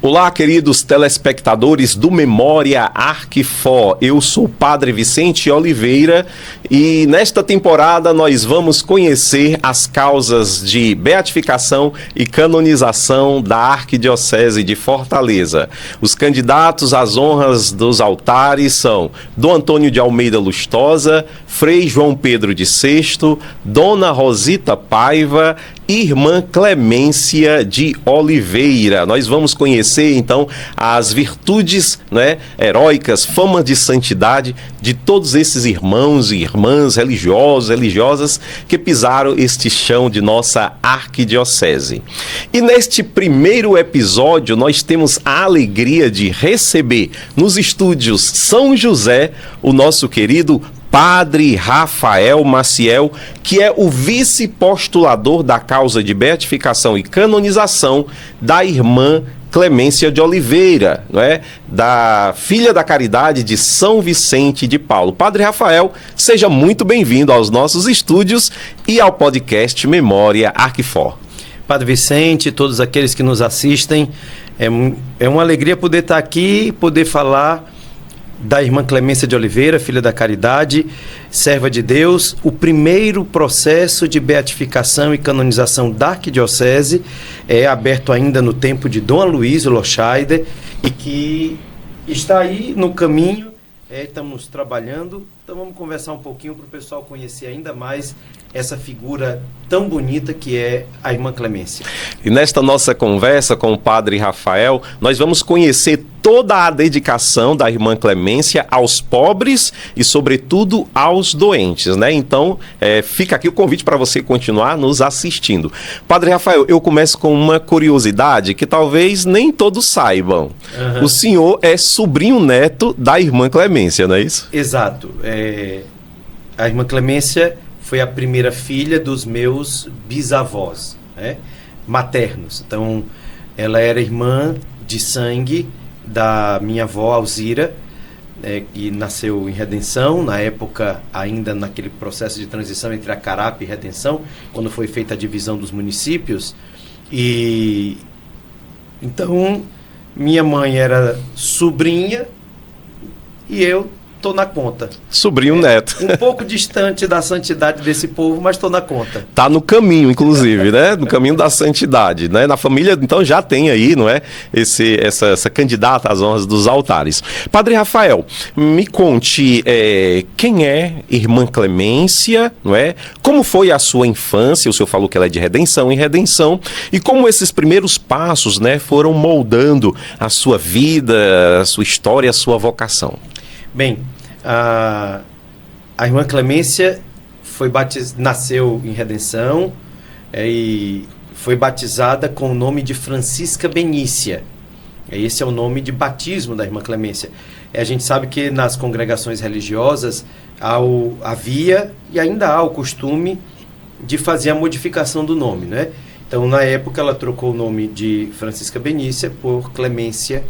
Olá, queridos telespectadores do Memória Arquifor. Eu sou o Padre Vicente Oliveira e nesta temporada nós vamos conhecer as causas de beatificação e canonização da Arquidiocese de Fortaleza. Os candidatos às honras dos altares são Dom Antônio de Almeida Lustosa, Frei João Pedro de Sexto, Dona Rosita Paiva e Irmã Clemência de Oliveira. Nós vamos conhecer então as virtudes, heróicas, fama de santidade de todos esses irmãos e irmãs religiosos, religiosas que pisaram este chão de nossa arquidiocese. E neste primeiro episódio nós temos a alegria de receber nos estúdios São José o nosso querido Padre Rafael Maciel, que é o vice-postulador da causa de beatificação e canonização da irmã Clemência de Oliveira, da Filha da Caridade de São Vicente de Paulo. Padre Rafael, seja muito bem-vindo aos nossos estúdios e ao podcast Memória Arquifor. Padre Vicente, todos aqueles que nos assistem, é uma alegria poder estar aqui e poder falar da irmã Clemência de Oliveira, Filha da Caridade, serva de Deus, o primeiro processo de beatificação e canonização da arquidiocese é aberto ainda no tempo de Dom Aloysio Loscheider e que está aí no caminho, estamos trabalhando, então vamos conversar um pouquinho para o pessoal conhecer ainda mais essa figura tão bonita que é a irmã Clemência. E nesta nossa conversa com o Padre Rafael, nós vamos conhecer toda a dedicação da irmã Clemência aos pobres e, sobretudo, aos doentes, Então, fica aqui o convite para você continuar nos assistindo. Padre Rafael, eu começo com uma curiosidade que talvez nem todos saibam. Uhum. O senhor é sobrinho neto da irmã Clemência, não é isso? Exato. A irmã Clemência foi a primeira filha dos meus bisavós, maternos. Então, ela era irmã de sangue da minha avó Alzira, que nasceu em Redenção, na época ainda naquele processo de transição entre Acarape e Redenção, quando foi feita a divisão dos municípios. E então, minha mãe era sobrinha e eu estou na conta. Sobrinho neto. Um pouco distante da santidade desse povo, mas estou na conta. Tá no caminho, inclusive, No caminho da santidade, Na família, então, já tem aí, essa candidata às honras dos altares. Padre Rafael, me conte quem é irmã Clemência, Como foi a sua infância? O senhor falou que ela é de Redenção em Redenção. E como esses primeiros passos, foram moldando a sua vida, a sua história, a sua vocação? Bem, a irmã Clemência nasceu em Redenção e foi batizada com o nome de Francisca Benícia. Esse é o nome de batismo da irmã Clemência. A gente sabe que nas congregações religiosas havia e ainda há o costume de fazer a modificação do nome, Então, na época, ela trocou o nome de Francisca Benícia por Clemência.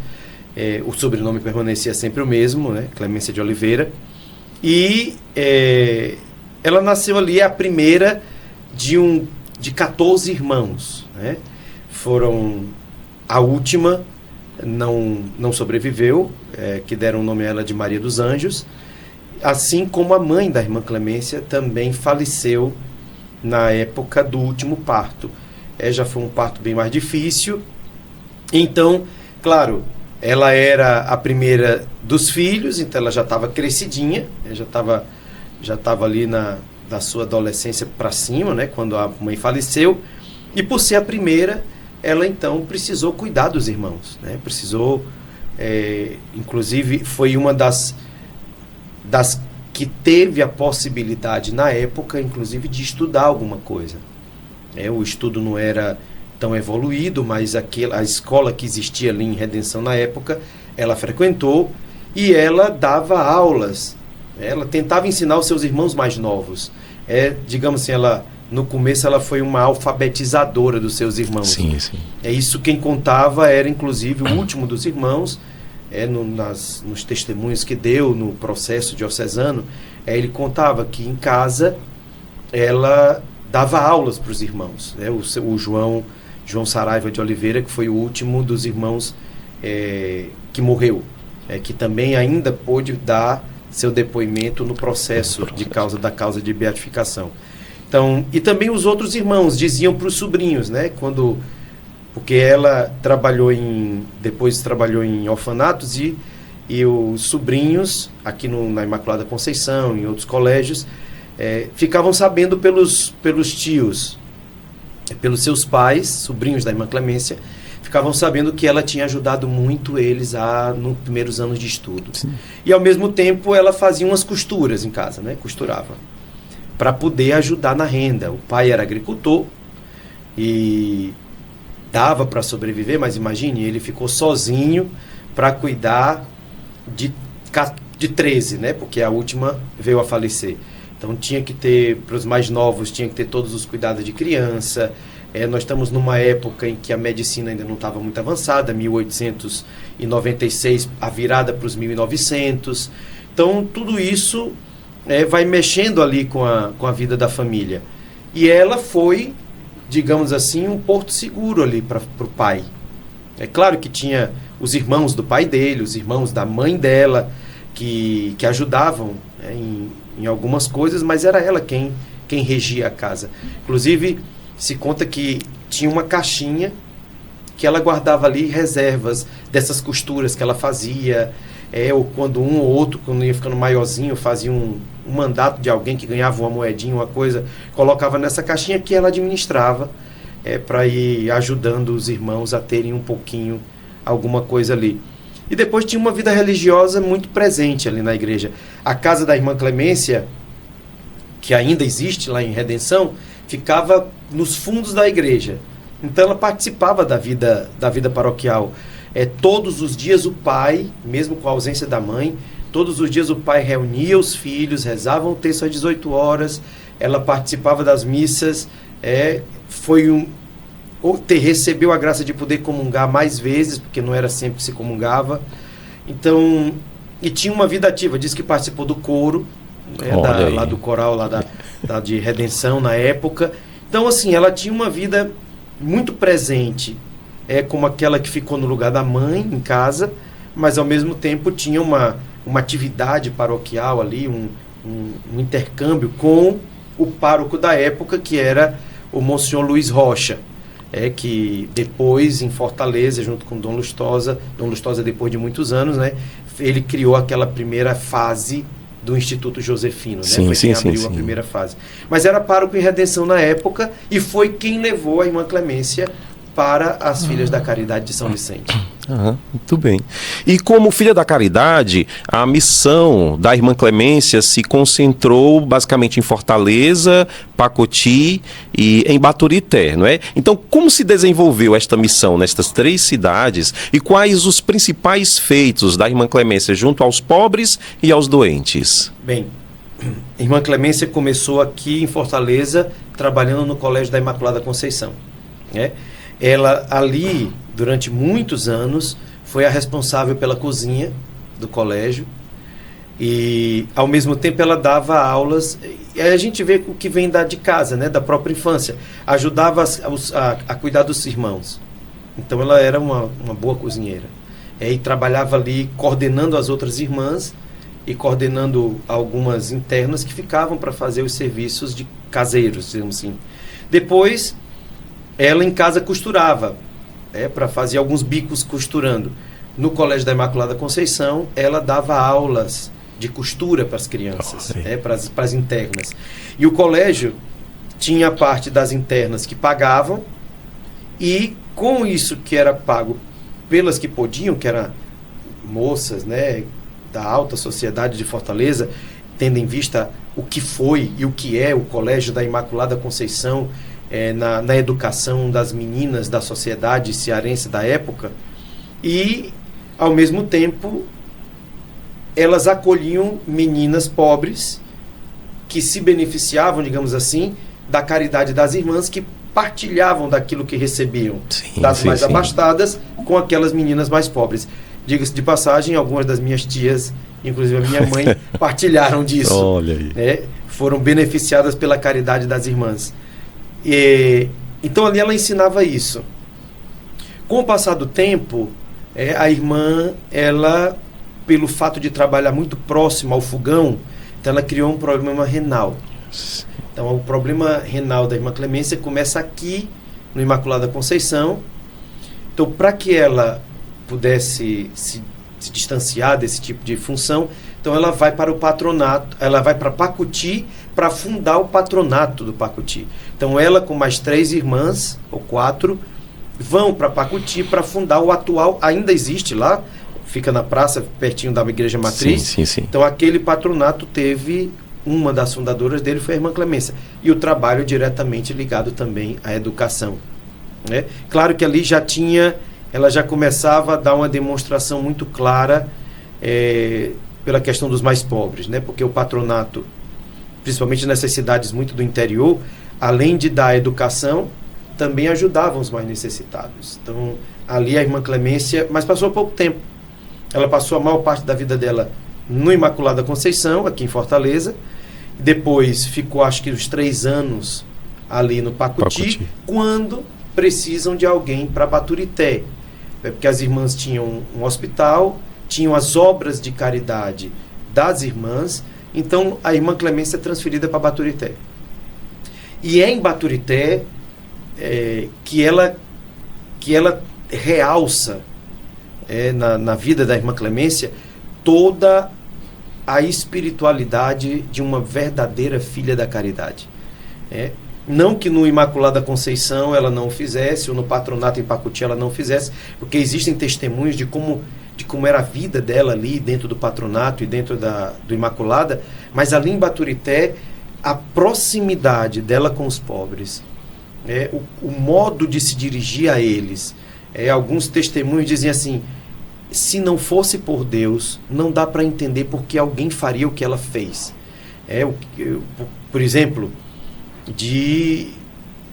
O sobrenome permanecia sempre o mesmo, Clemência de Oliveira. E ela nasceu ali, a primeira de 14 irmãos. A última não sobreviveu, que deram o nome a ela de Maria dos Anjos, assim como a mãe da irmã Clemência também faleceu na época do último parto. Já foi um parto bem mais difícil. Então, claro, ela era a primeira dos filhos, então ela já estava crescidinha, já estava ali na sua adolescência para cima, quando a mãe faleceu. E por ser a primeira, ela então precisou cuidar dos irmãos, Precisou, inclusive, foi uma das que teve a possibilidade na época, inclusive, de estudar alguma coisa. O estudo não era tão evoluído, mas a escola que existia ali em Redenção na época, ela frequentou e ela dava aulas. Ela tentava ensinar os seus irmãos mais novos. Digamos assim, no começo ela foi uma alfabetizadora dos seus irmãos. Sim, sim. Isso quem contava era, inclusive, o último dos irmãos, nos testemunhos que deu no processo diocesano, ele contava que em casa ela dava aulas para os irmãos. O João Saraiva de Oliveira, que foi o último dos irmãos que morreu, que também ainda pôde dar seu depoimento no processo da causa de beatificação. Então, e também os outros irmãos diziam para os sobrinhos, né, porque ela depois trabalhou em orfanatos e os sobrinhos, aqui na Imaculada Conceição, em outros colégios, ficavam sabendo pelos tios, pelos seus pais, sobrinhos da Irmã Clemência, ficavam sabendo que ela tinha ajudado muito eles nos primeiros anos de estudo. Sim. E ao mesmo tempo ela fazia umas costuras em casa, né? Costurava, para poder ajudar na renda. O pai era agricultor e dava para sobreviver, mas imagine, ele ficou sozinho para cuidar de 13, né? Porque a última veio a falecer. Então tinha que ter, para os mais novos, tinha que ter todos os cuidados de criança. Nós estamos numa época em que a medicina ainda não estava muito avançada, 1896, a virada para os 1900. Então tudo isso vai mexendo ali com a vida da família. E ela foi, digamos assim, um porto seguro ali para o pai. É claro que tinha os irmãos do pai dele, os irmãos da mãe dela, que ajudavam em algumas coisas, mas era ela quem regia a casa. Inclusive, se conta que tinha uma caixinha que ela guardava ali reservas dessas costuras que ela fazia, ou quando um ou outro, quando ia ficando maiorzinho, fazia um mandato de alguém que ganhava uma moedinha, uma coisa, colocava nessa caixinha que ela administrava, para ir ajudando os irmãos a terem um pouquinho, alguma coisa ali. E depois tinha uma vida religiosa muito presente ali na igreja. A casa da Irmã Clemência, que ainda existe lá em Redenção, ficava nos fundos da igreja. Então ela participava da vida paroquial. Todos os dias o pai, mesmo com a ausência da mãe, todos os dias o pai reunia os filhos, rezava o texto às 18 horas, ela participava das missas, recebeu a graça de poder comungar mais vezes, porque não era sempre que se comungava. Então, e tinha uma vida ativa, diz que participou do coro, lá do coral, lá de Redenção na época. Então, assim, ela tinha uma vida muito presente, como aquela que ficou no lugar da mãe em casa, mas ao mesmo tempo tinha uma atividade paroquial ali, um intercâmbio com o pároco da época, que era o Monsenhor Luiz Rocha, que depois em Fortaleza, junto com Dom Lustosa, depois de muitos anos, né, ele criou aquela primeira fase do Instituto Josefino, né? Foi quem abriu a primeira fase. Mas era pároco em Redenção na época e foi quem levou a Irmã Clemência para as Filhas da Caridade de São Vicente. Muito bem. E como Filha da Caridade, a missão da Irmã Clemência se concentrou basicamente em Fortaleza, Pacoti e em Baturité, não é? Então, como se desenvolveu esta missão nestas 3 cidades e quais os principais feitos da Irmã Clemência junto aos pobres e aos doentes? Bem, a Irmã Clemência começou aqui em Fortaleza, trabalhando no Colégio da Imaculada Conceição, né? Ela ali, durante muitos anos, foi a responsável pela cozinha do colégio e, ao mesmo tempo, ela dava aulas. E aí a gente vê o que vem de casa, né, da própria infância. Ajudava a cuidar dos irmãos. Então, ela era uma boa cozinheira. E trabalhava ali coordenando as outras irmãs e coordenando algumas internas que ficavam para fazer os serviços de caseiros, digamos assim. Depois, ela em casa costurava, para fazer alguns bicos costurando. No Colégio da Imaculada Conceição, ela dava aulas de costura para as crianças, para as internas. E o colégio tinha a parte das internas que pagavam, e com isso que era pago pelas que podiam, que eram moças, né, da alta sociedade de Fortaleza, tendo em vista o que foi e o que é o Colégio da Imaculada Conceição, na educação das meninas da sociedade cearense da época, e, ao mesmo tempo, elas acolhiam meninas pobres que se beneficiavam, digamos assim, da caridade das irmãs, que partilhavam daquilo que recebiam das mais abastadas com aquelas meninas mais pobres. Diga-se de passagem, algumas das minhas tias, inclusive a minha mãe, partilharam disso. Olha aí. Foram beneficiadas pela caridade das irmãs. Então ali ela ensinava isso. Com o passar do tempo, A irmã, ela, pelo fato de trabalhar muito próximo ao fogão, então ela criou um problema renal. Então o problema renal da irmã Clemência começa aqui, no Imaculada Conceição. Então, para que ela pudesse se distanciar desse tipo de função, então ela vai para o patronato, ela vai para Pacuti para fundar o patronato do Pacuti. Então ela com mais 3 irmãs, ou 4, vão para Pacuti para fundar o atual, ainda existe lá, fica na praça, pertinho da igreja matriz. Sim. Então aquele patronato teve, uma das fundadoras dele foi a irmã Clemência. E o trabalho diretamente ligado também à educação. Né? Claro que ali ela já começava a dar uma demonstração muito clara pela questão dos mais pobres, né? Porque o patronato, principalmente nessas cidades muito do interior, além de dar educação, também ajudavam os mais necessitados. Então, ali a irmã Clemência, mas passou pouco tempo. Ela passou a maior parte da vida dela no Imaculada Conceição, aqui em Fortaleza. Depois ficou, acho que, uns 3 anos ali no Pacuti, quando precisam de alguém para Baturité. Porque as irmãs tinham um hospital, tinham as obras de caridade das irmãs, então a irmã Clemência é transferida para Baturité. E é em Baturité que ela realça na vida da irmã Clemência toda a espiritualidade de uma verdadeira filha da caridade. Não que no Imaculada Conceição ela não fizesse, ou no patronato em Pacuti ela não fizesse, porque existem testemunhos de como era a vida dela ali dentro do patronato e dentro do Imaculada, mas ali em Baturité, a proximidade dela com os pobres, o modo de se dirigir a eles. Alguns testemunhos dizem assim: se não fosse por Deus, não dá para entender porque alguém faria o que ela fez. Por exemplo,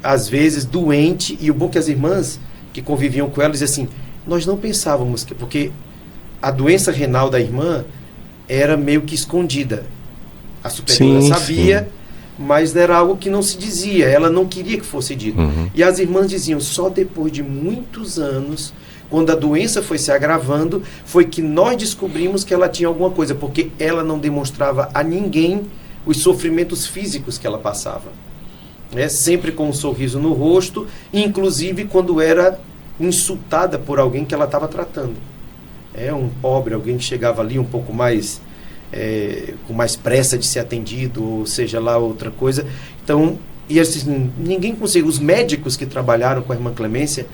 às vezes doente, e o bom que as irmãs que conviviam com ela diziam assim: nós não pensávamos porque a doença renal da irmã era meio que escondida. A superiora sabia, mas era algo que não se dizia, ela não queria que fosse dito. E as irmãs diziam: só depois de muitos anos, quando a doença foi se agravando, foi que nós descobrimos que ela tinha alguma coisa, porque ela não demonstrava a ninguém os sofrimentos físicos que ela passava. Sempre com um sorriso no rosto, inclusive quando era insultada por alguém que ela estava tratando. Um pobre, alguém que chegava ali um pouco mais, com mais pressa de ser atendido, ou seja lá outra coisa. Então, e assim, ninguém conseguiu. Os médicos que trabalharam com a irmã Clemência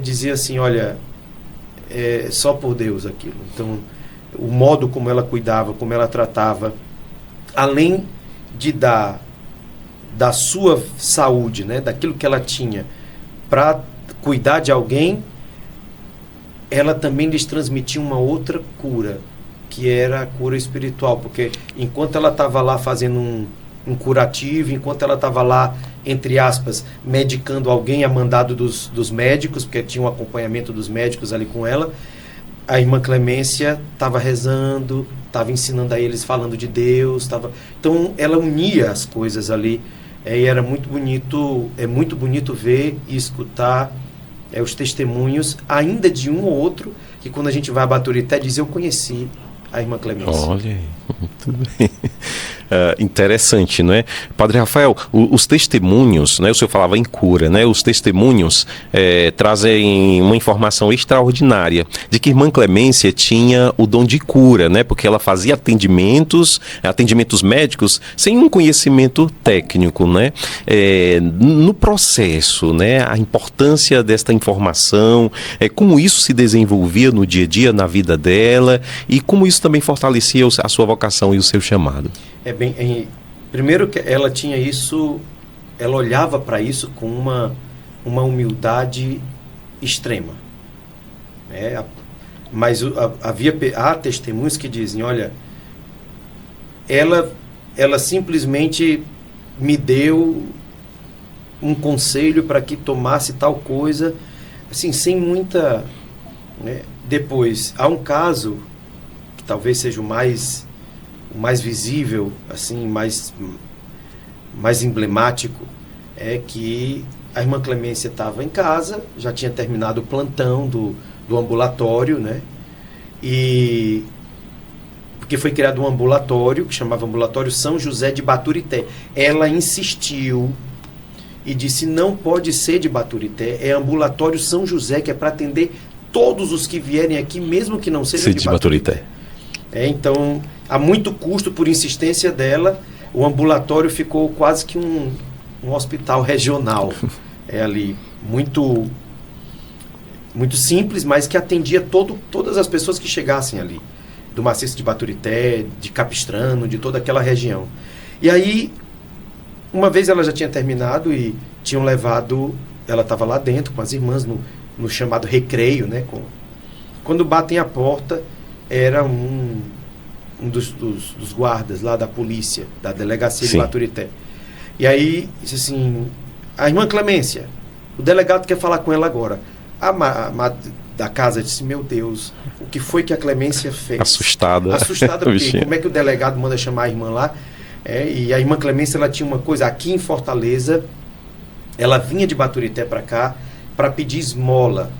diziam assim: olha, só por Deus aquilo. Então, o modo como ela cuidava, como ela tratava, além de dar da sua saúde, daquilo que ela tinha para cuidar de alguém, ela também lhes transmitia uma outra cura, que era a cura espiritual, porque enquanto ela estava lá fazendo um curativo, enquanto ela estava lá, entre aspas, medicando alguém a mandado dos médicos, porque tinha um acompanhamento dos médicos ali com ela, a irmã Clemência estava rezando, estava ensinando a eles, falando de Deus, então ela unia as coisas ali, e era muito bonito ver e escutar os testemunhos, ainda de um ou outro, que quando a gente vai a Baturité diz: eu conheci a irmã Clemência. Olha aí, muito bem. Interessante, não é? Padre Rafael, os testemunhos, né, o senhor falava em cura, né? Os testemunhos trazem uma informação extraordinária de que irmã Clemência tinha o dom de cura, né? Porque ela fazia atendimentos médicos sem um conhecimento técnico, né? No processo, né? A importância desta informação, como isso se desenvolvia no dia a dia, na vida dela, e como isso também fortalecia a sua vocação e o seu chamado. Primeiro que ela tinha isso, ela olhava para isso com uma humildade extrema. Mas há testemunhos que dizem: olha, ela simplesmente me deu um conselho para que tomasse tal coisa, assim, sem muita... Depois, há um caso que talvez seja o mais visível, assim, mais emblemático, é que a irmã Clemência estava em casa, já tinha terminado o plantão do ambulatório, né? E porque foi criado um ambulatório que chamava Ambulatório São José de Baturité. Ela insistiu e disse: não pode ser de Baturité, é Ambulatório São José, que é para atender todos os que vierem aqui, mesmo que não sejam de Baturité. Então, a muito custo, por insistência dela, o ambulatório ficou quase que um hospital regional. Ali, muito simples, mas que atendia todas as pessoas que chegassem ali, do maciço de Baturité, de Capistrano, de toda aquela região. E aí, uma vez ela já tinha terminado e tinham levado, ela estava lá dentro com as irmãs no chamado recreio, né? Quando batem a porta, era um dos guardas lá da polícia, da delegacia de Baturité. E aí, disse assim: a irmã Clemência, o delegado quer falar com ela agora. A da casa disse: meu Deus, o que foi que a Clemência fez? Assustada porque como é que o delegado manda chamar a irmã lá? E a irmã Clemência, ela tinha uma coisa, aqui em Fortaleza, ela vinha de Baturité para cá para pedir esmola.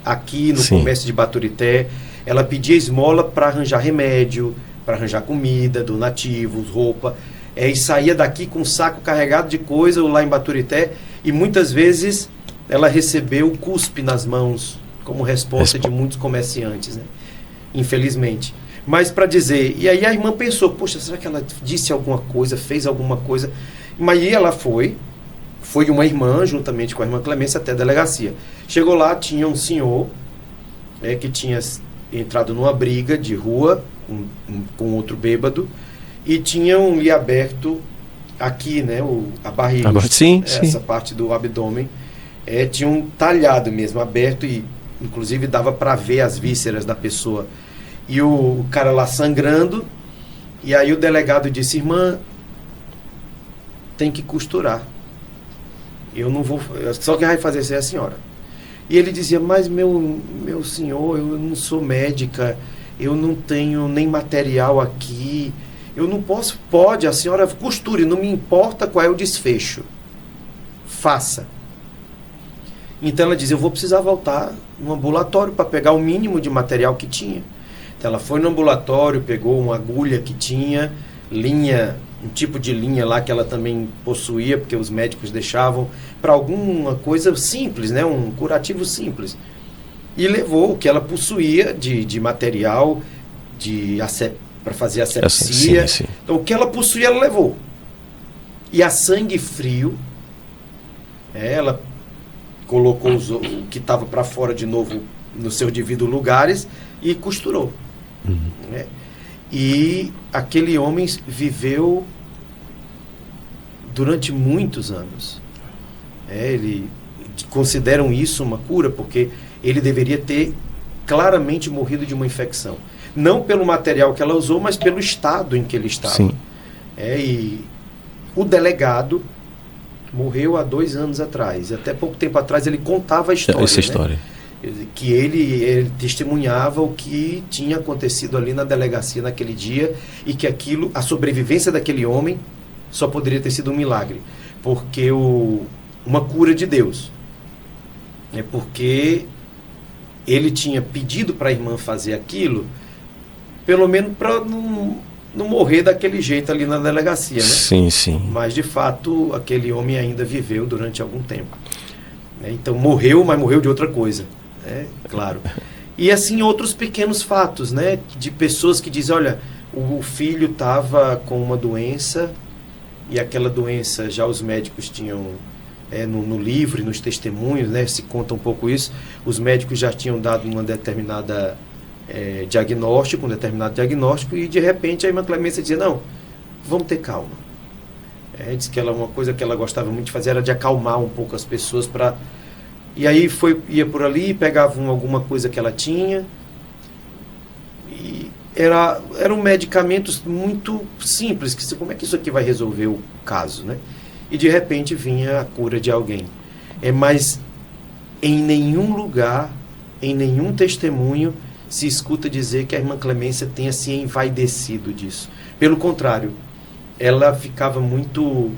Aqui no comércio de Baturité, ela pedia esmola para arranjar remédio, para arranjar comida, donativos, roupa. E saía daqui com um saco carregado de coisa lá em Baturité, e muitas vezes ela recebeu cuspe nas mãos, como resposta de muitos comerciantes, né? Infelizmente. Mas para dizer, e aí a irmã pensou: poxa, será que ela disse alguma coisa, fez alguma coisa? Mas aí ela foi uma irmã, juntamente com a irmã Clemência, até a delegacia. Chegou lá, tinha um senhor que tinha entrado numa briga de rua com outro bêbado, e tinham lhe aberto aqui, né, a barriga, essa parte do abdômen, tinham talhado mesmo, aberto, e inclusive dava para ver as vísceras da pessoa. E o cara lá sangrando, e aí o delegado disse: irmã, tem que costurar. Eu não vou, só quem vai fazer isso é a senhora. E ele dizia: mas meu senhor, eu não sou médica, eu não tenho nem material aqui, eu não posso. Pode, a senhora costure, não me importa qual é o desfecho, faça. Então ela diz: eu vou precisar voltar no ambulatório para pegar o mínimo de material que tinha. Então ela foi no ambulatório, pegou uma agulha que tinha, linha, um tipo de linha lá que ela também possuía, porque os médicos deixavam para alguma coisa simples, né? Um curativo simples. E levou o que ela possuía de material para fazer asepsia. Sim. Então o que ela possuía, ela levou. E a sangue frio, ela colocou o que estava para fora de novo nos seus devidos lugares e costurou. Né? E aquele homem viveu durante muitos anos. Ele consideram isso uma cura, porque ele deveria ter claramente morrido de uma infecção. Não pelo material que ela usou, mas pelo estado em que ele estava. Sim. E o delegado morreu há 2 anos atrás. Até pouco tempo atrás ele contava a história. Essa história. Que ele testemunhava o que tinha acontecido ali na delegacia naquele dia, e que aquilo, a sobrevivência daquele homem só poderia ter sido um milagre, porque uma cura de Deus. Porque ele tinha pedido para a irmã fazer aquilo, pelo menos para não morrer daquele jeito ali na delegacia, né? Sim, sim. Mas de fato aquele homem ainda viveu durante algum tempo. Então morreu, mas morreu de outra coisa. Claro. E assim outros pequenos fatos, né, de pessoas que dizem: olha, o filho estava com uma doença, e aquela doença já os médicos tinham no livro e nos testemunhos, né, se conta um pouco isso, os médicos já tinham dado um determinado diagnóstico, e de repente a irmã Clemência dizia: não, vamos ter calma. Diz que uma coisa que ela gostava muito de fazer era de acalmar um pouco as pessoas para... E aí ia por ali, pegavam alguma coisa que ela tinha, e eram medicamentos muito simples, que como é que isso aqui vai resolver o caso, né? E de repente vinha a cura de alguém. Mas em nenhum lugar, em nenhum testemunho, se escuta dizer que a irmã Clemência tenha se envaidecido disso. Pelo contrário, ela ficava muito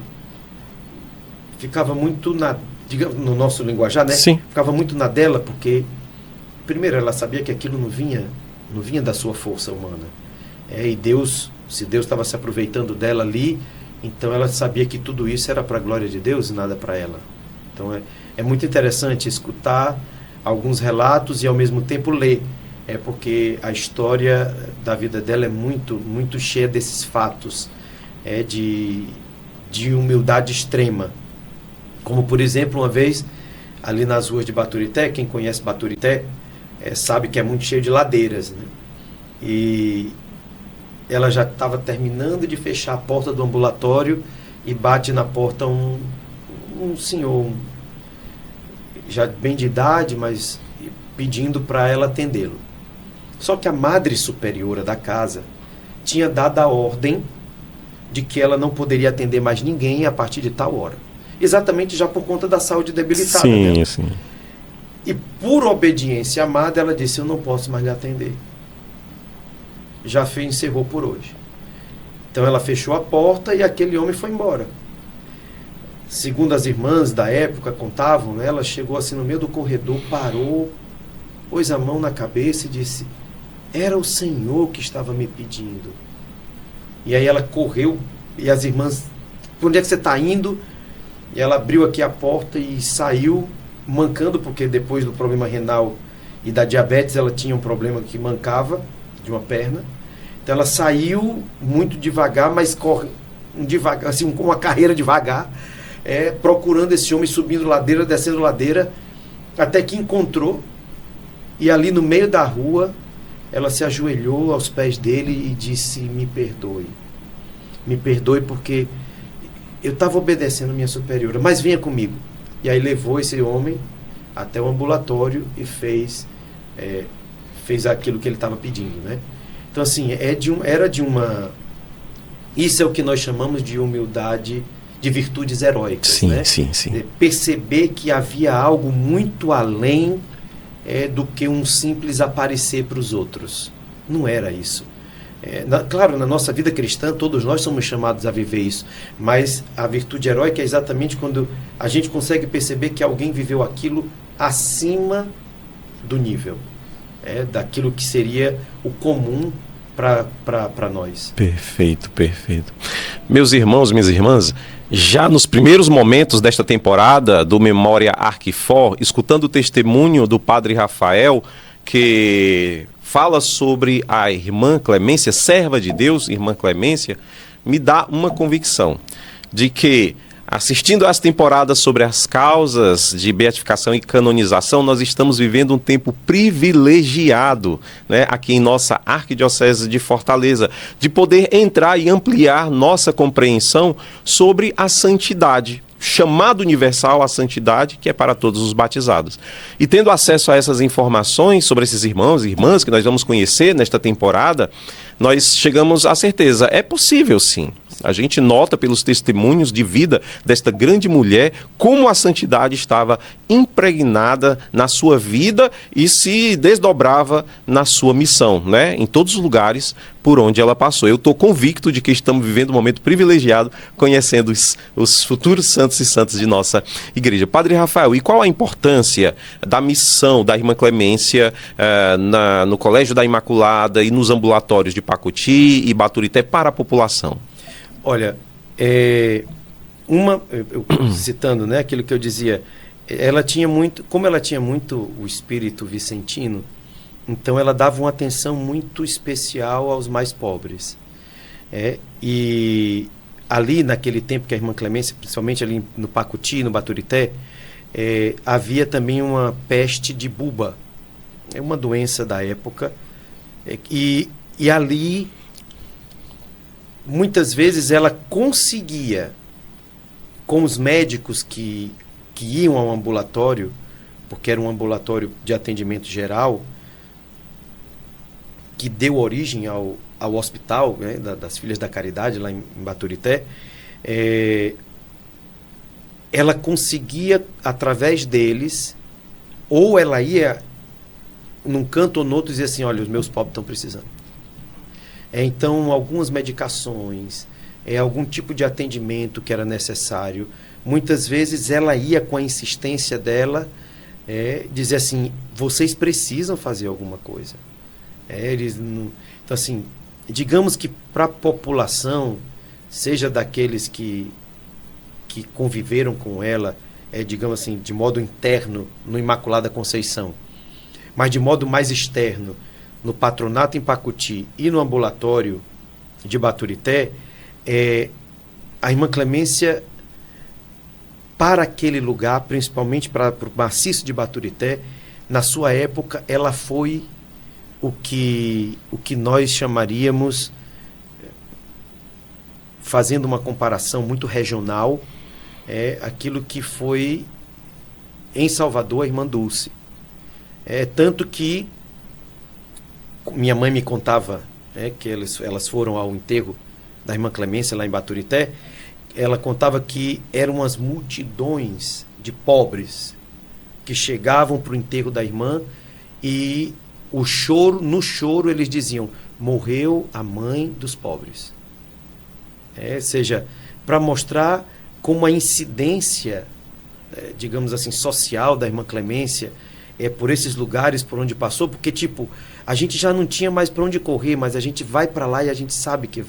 ficava muito digamos, no nosso linguajar, né? Sim. Ficava muito na dela, porque primeiro ela sabia que aquilo não vinha da sua força humana. E Deus, se Deus estava se aproveitando dela ali, então ela sabia que tudo isso era para a glória de Deus e nada para ela. Então é muito interessante escutar alguns relatos e ao mesmo tempo ler. Porque a história da vida dela é muito, muito cheia desses fatos de humildade extrema. Como, por exemplo, uma vez, ali nas ruas de Baturité, quem conhece Baturité sabe que é muito cheio de ladeiras, né? E ela já estava terminando de fechar a porta do ambulatório e bate na porta um senhor, já bem de idade, mas pedindo para ela atendê-lo. Só que a madre superiora da casa tinha dado a ordem de que ela não poderia atender mais ninguém a partir de tal hora. Exatamente já por conta da saúde debilitada dela. Sim. E por obediência amada, ela disse, eu não posso mais lhe atender. Já encerrou por hoje. Então ela fechou a porta e aquele homem foi embora. Segundo as irmãs da época contavam, né, ela chegou assim no meio do corredor, parou, pôs a mão na cabeça e disse, era o Senhor que estava me pedindo. E aí ela correu e as irmãs, por onde é que você está indo? E ela abriu aqui a porta e saiu mancando, porque depois do problema renal e da diabetes ela tinha um problema que mancava de uma perna. Então ela saiu muito devagar, mas devagar, assim, com uma carreira devagar, procurando esse homem, subindo ladeira, descendo ladeira, até que encontrou. E ali no meio da rua ela se ajoelhou aos pés dele e disse, me perdoe porque eu estava obedecendo minha superiora, mas venha comigo. E aí levou esse homem até o ambulatório e fez aquilo que ele estava pedindo, né? Então assim, isso é o que nós chamamos de humildade, de virtudes heróicas, sim, né? Sim. Perceber que havia algo muito além do que um simples aparecer para os outros. Não era isso. Claro, na nossa vida cristã, todos nós somos chamados a viver isso, mas a virtude heróica é exatamente quando a gente consegue perceber que alguém viveu aquilo acima do nível, daquilo que seria o comum para nós. Perfeito. Meus irmãos, minhas irmãs, já nos primeiros momentos desta temporada do Memória Arquifor, escutando o testemunho do Padre Rafael, que fala sobre a irmã Clemência, serva de Deus, irmã Clemência, me dá uma convicção de que, assistindo às temporadas sobre as causas de beatificação e canonização, nós estamos vivendo um tempo privilegiado, né, aqui em nossa Arquidiocese de Fortaleza, de poder entrar e ampliar nossa compreensão sobre a santidade. Chamado universal à santidade, que é para todos os batizados. E tendo acesso a essas informações sobre esses irmãos e irmãs que nós vamos conhecer nesta temporada, nós chegamos à certeza, é possível sim. A gente nota pelos testemunhos de vida desta grande mulher como a santidade estava impregnada na sua vida e se desdobrava na sua missão, né? Em todos os lugares por onde ela passou. Eu estou convicto de que estamos vivendo um momento privilegiado conhecendo os futuros santos e santas de nossa igreja. Padre Rafael, e qual a importância da missão da irmã Clemência no Colégio da Imaculada e nos ambulatórios de Pacuti e Baturité para a população? Olha, citando, né, aquilo que eu dizia, como ela tinha muito o espírito vicentino, então ela dava uma atenção muito especial aos mais pobres. E ali naquele tempo que a irmã Clemência, principalmente ali no Pacuti, no Baturité, havia também uma peste de buba, uma doença da época, e ali muitas vezes ela conseguia, com os médicos que iam ao ambulatório, porque era um ambulatório de atendimento geral, que deu origem ao hospital, né, das Filhas da Caridade, lá em Baturité, ela conseguia, através deles, ou ela ia num canto ou no outro e dizia assim, olha, os meus pobres estão precisando. Então, algumas medicações, algum tipo de atendimento que era necessário, muitas vezes ela ia com a insistência dela, dizer assim, vocês precisam fazer alguma coisa. Então, assim, digamos que para a população, seja daqueles que conviveram com ela, digamos assim, de modo interno, no Imaculada Conceição, mas de modo mais externo, no Patronato em Pacuti e no ambulatório de Baturité, a Irmã Clemência, para aquele lugar, principalmente para o maciço de Baturité, na sua época, ela foi o que nós chamaríamos, fazendo uma comparação muito regional, aquilo que foi em Salvador a Irmã Dulce. Tanto que minha mãe me contava, que elas foram ao enterro da Irmã Clemência lá em Baturité. Ela contava que eram umas multidões de pobres que chegavam para o enterro da irmã, e no choro eles diziam, morreu a mãe dos pobres. Ou seja, para mostrar como a incidência, digamos assim, social da Irmã Clemência por esses lugares por onde passou, porque tipo, a gente já não tinha mais para onde correr, mas a gente vai para lá e a gente sabe que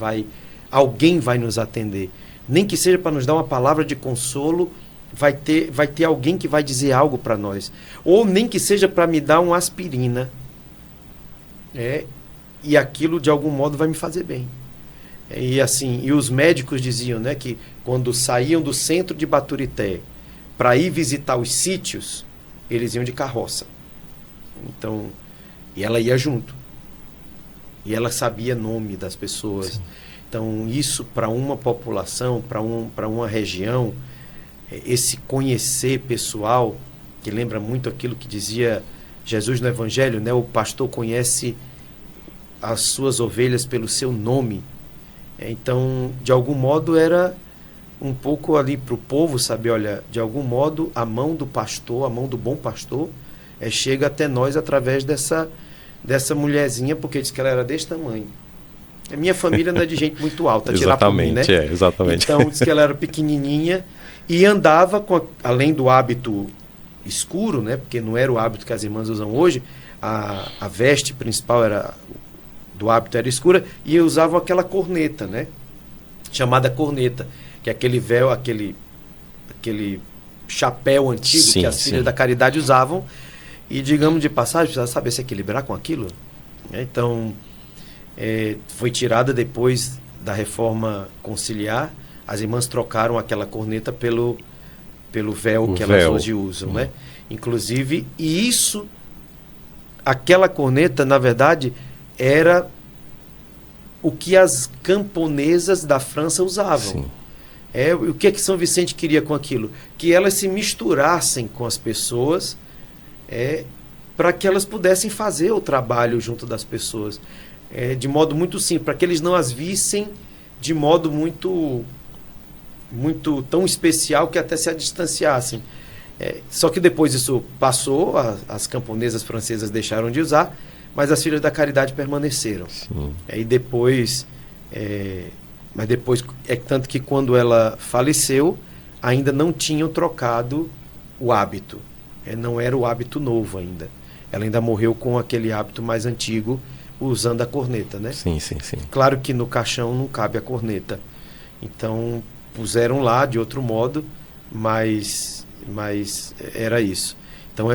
alguém vai nos atender. Nem que seja para nos dar uma palavra de consolo, vai ter alguém que vai dizer algo para nós. Ou nem que seja para me dar uma aspirina. E aquilo, de algum modo, vai me fazer bem. E assim, e os médicos diziam, né, que quando saíam do centro de Baturité para ir visitar os sítios, eles iam de carroça. Então, e ela ia junto. E ela sabia nome das pessoas. Sim. Então, isso para uma população, para uma região, esse conhecer pessoal, que lembra muito aquilo que dizia Jesus no Evangelho, né? O pastor conhece as suas ovelhas pelo seu nome. Então, de algum modo, era um pouco ali para o povo saber, olha, de algum modo, a mão do pastor, a mão do bom pastor, chega até nós através dessa mulherzinha, porque diz que ela era desse tamanho. A minha família não é de gente muito alta, tirar por mim, né? Exatamente. Então, diz que ela era pequenininha e andava, além do hábito escuro, né? Porque não era o hábito que as irmãs usam hoje, a veste principal do hábito era escura, e usavam aquela corneta, né? Chamada corneta, que é aquele véu, aquele chapéu antigo que as filhas da caridade usavam, e, digamos de passagem, precisava saber se equilibrar com aquilo. Então, foi tirada depois da reforma conciliar, as irmãs trocaram aquela corneta pelo véu que elas hoje usam, né? Inclusive, e aquela corneta, na verdade, era o que as camponesas da França usavam. O que São Vicente queria com aquilo? Que elas se misturassem com as pessoas, para que elas pudessem fazer o trabalho junto das pessoas. De modo muito simples, para que eles não as vissem de modo muito tão especial que até se distanciassem. Só que depois isso passou, as camponesas francesas deixaram de usar, mas as filhas da caridade permaneceram. E depois, mas depois, tanto que quando ela faleceu, ainda não tinham trocado o hábito. Não era o hábito novo ainda. Ela ainda morreu com aquele hábito mais antigo, usando a corneta, né? Sim. Claro que no caixão não cabe a corneta. Então, puseram lá de outro modo, mas era isso. Então,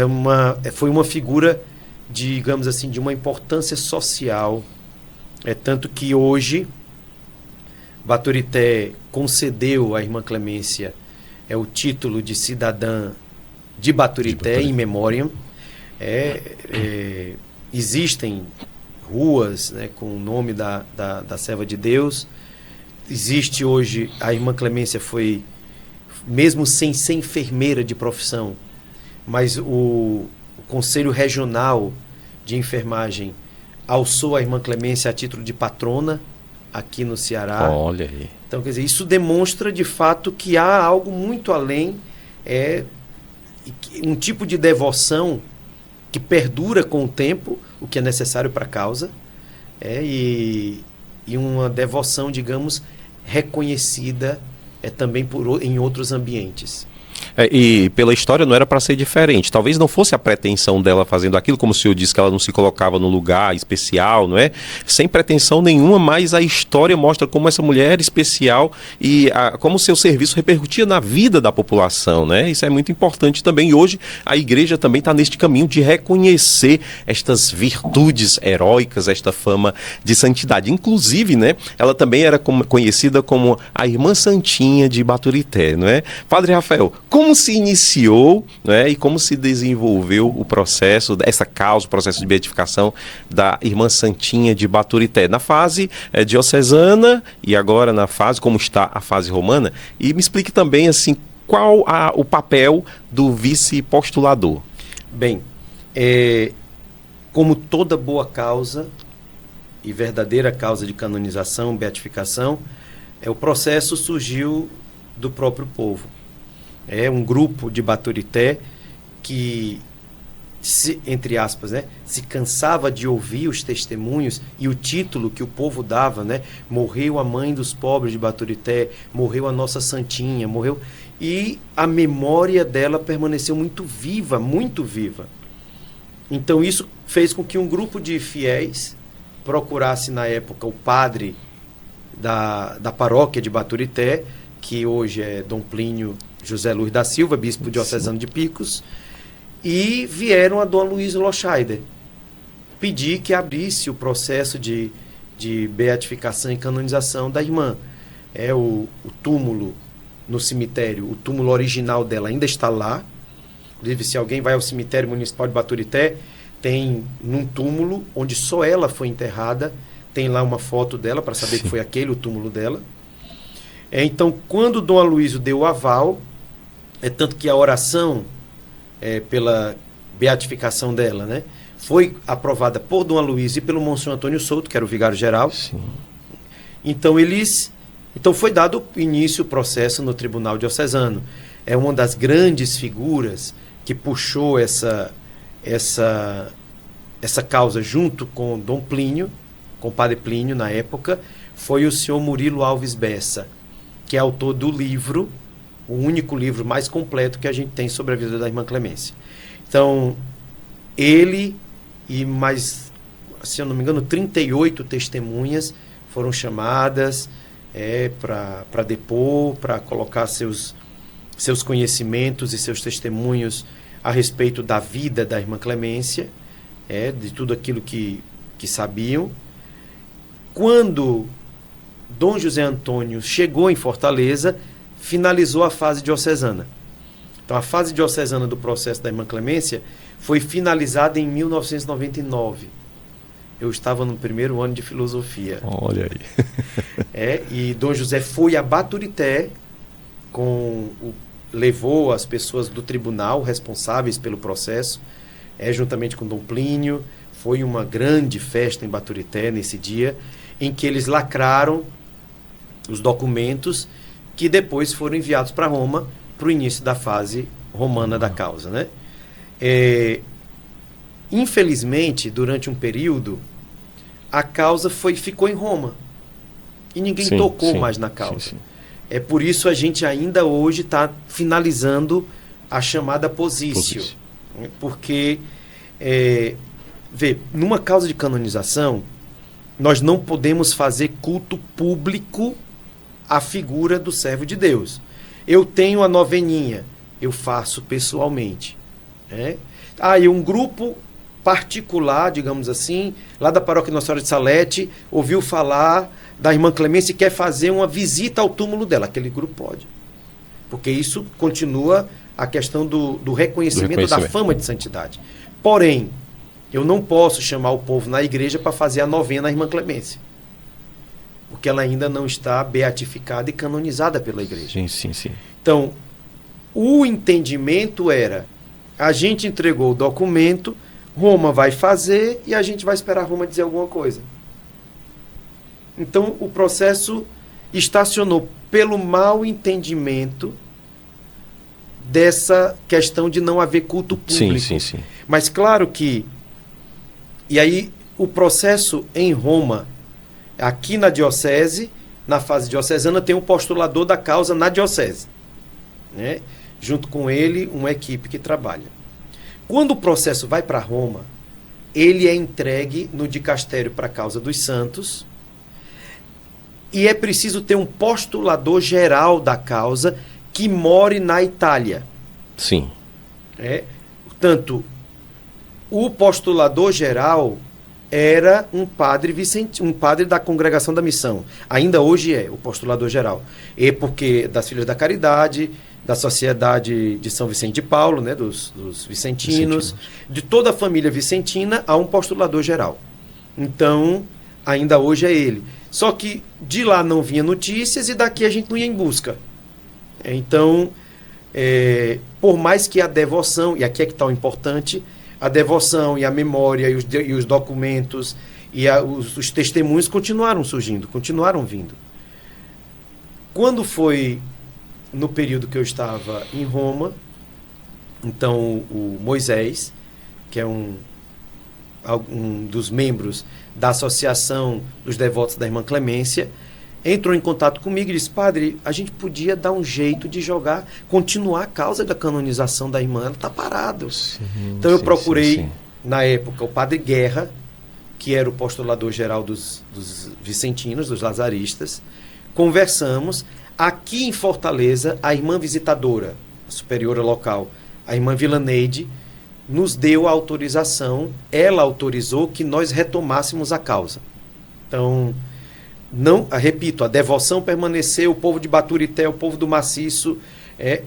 foi uma figura, digamos assim, de uma importância social. Tanto que hoje, Baturité concedeu à Irmã Clemência o título de cidadã de Baturité, in memoriam. Existem ruas, né, com o nome da serva de Deus. Existe hoje, a Irmã Clemência foi, mesmo sem ser enfermeira de profissão, mas o Conselho Regional de Enfermagem alçou a Irmã Clemência a título de patrona aqui no Ceará. Olha aí. Então, quer dizer, isso demonstra de fato que há algo muito além, um tipo de devoção que perdura com o tempo, o que é necessário para a causa, e uma devoção, digamos, reconhecida também em outros ambientes. E pela história não era para ser diferente. Talvez não fosse a pretensão dela fazendo aquilo, como o senhor disse que ela não se colocava no lugar especial, não é? Sem pretensão nenhuma, mas a história mostra como essa mulher era especial e como o seu serviço repercutia na vida da população, né? Isso é muito importante também. E hoje a igreja também está neste caminho de reconhecer estas virtudes heróicas, esta fama de santidade. Inclusive, né? Ela também era conhecida como a Irmã Santinha de Baturité, não é? Padre Rafael, como se iniciou, né, e como se desenvolveu o processo, essa causa, o processo de beatificação da Irmã Santinha de Baturité, na fase diocesana e agora na fase, como está a fase romana? E me explique também, assim, qual o papel do vice-postulador. Bem, como toda boa causa e verdadeira causa de canonização, beatificação, o processo surgiu do próprio povo. É um grupo de Baturité que, entre aspas, né, se cansava de ouvir os testemunhos e o título que o povo dava, né? Morreu a mãe dos pobres de Baturité, morreu a nossa santinha, morreu... E a memória dela permaneceu muito viva, muito viva. Então isso fez com que um grupo de fiéis procurasse na época o padre da paróquia de Baturité, que hoje é Dom Plínio José Luiz da Silva, bispo diocesano de Picos, e vieram a Dom Luiz Loscheider pedir que abrisse o processo de beatificação e canonização da irmã. O túmulo no cemitério, o túmulo original dela ainda está lá. Inclusive, se alguém vai ao cemitério municipal de Baturité, tem num túmulo onde só ela foi enterrada, tem lá uma foto dela para saber que foi aquele o túmulo dela. Então, quando Dom Aloysio deu o aval, tanto que a oração pela beatificação dela, né, foi aprovada por Dom Aloysio e pelo Monsenhor Antônio Souto, que era o vigário-geral. Então foi dado início ao processo no Tribunal Diocesano. É uma das grandes figuras que puxou essa causa junto com Dom Plínio, com o Padre Plínio na época, foi o senhor Murilo Alves Bessa, que é autor do livro, o único livro mais completo que a gente tem sobre a vida da Irmã Clemência. Então, ele e mais, se eu não me engano, 38 testemunhas foram chamadas para depor, para colocar seus conhecimentos e seus testemunhos a respeito da vida da Irmã Clemência, de tudo aquilo que sabiam. Quando Dom José Antônio chegou em Fortaleza, finalizou a fase diocesana. Então, a fase diocesana do processo da Irmã Clemência foi finalizada em 1999. Eu estava no primeiro ano de filosofia. Olha aí. E Dom José foi a Baturité, levou as pessoas do tribunal responsáveis pelo processo, juntamente com Dom Plínio. Foi uma grande festa em Baturité nesse dia, em que eles lacraram os documentos que depois foram enviados para Roma para o início da fase romana da causa, né? Infelizmente, durante um período, a causa ficou em Roma e ninguém tocou mais na causa. É por isso a gente ainda hoje está finalizando a chamada posício. Porque, numa causa de canonização, nós não podemos fazer culto público à figura do servo de Deus. Eu tenho a noveninha, eu faço pessoalmente. E um grupo particular, digamos assim, lá da paróquia Nossa Senhora de Salete, ouviu falar da Irmã Clemência e quer fazer uma visita ao túmulo dela. Aquele grupo pode. Porque isso continua a questão do reconhecimento da fama de santidade. Porém, eu não posso chamar o povo na igreja para fazer a novena à Irmã Clemência, porque ela ainda não está beatificada e canonizada pela igreja. Sim. Então, o entendimento era, a gente entregou o documento, Roma vai fazer e a gente vai esperar Roma dizer alguma coisa. Então, o processo estacionou pelo mau entendimento dessa questão de não haver culto público. Sim. Mas claro que... E aí, o processo em Roma, aqui na diocese, na fase diocesana, tem um postulador da causa na diocese, né? Junto com ele, uma equipe que trabalha. Quando o processo vai para Roma, ele é entregue no dicastério para a causa dos santos, e é preciso ter um postulador geral da causa que more na Itália. Sim. Portanto, o postulador geral era um padre da Congregação da Missão. Ainda hoje é o postulador geral. E porque das Filhas da Caridade, da Sociedade de São Vicente de Paulo, né, dos vicentinos, de toda a família vicentina, há um postulador geral. Então, ainda hoje é ele. Só que de lá não vinha notícias e daqui a gente não ia em busca. Então, por mais que a devoção, e aqui é que está o importante, a devoção e a memória e os documentos e os testemunhos continuaram surgindo, continuaram vindo. Quando foi no período que eu estava em Roma, então o Moisés, que é um dos membros da Associação dos Devotos da Irmã Clemência, entrou em contato comigo e disse: padre, a gente podia dar um jeito de continuar a causa da canonização da irmã, ela está parada. Então eu procurei, na época, o padre Guerra, que era o postulador geral dos vicentinos, dos lazaristas. Conversamos. Aqui em Fortaleza, a irmã visitadora, a superiora local, a irmã Vilaneide, nos deu a autorização, ela autorizou que nós retomássemos a causa. Então, repito, a devoção permaneceu, o povo de Baturité, o povo do Maciço,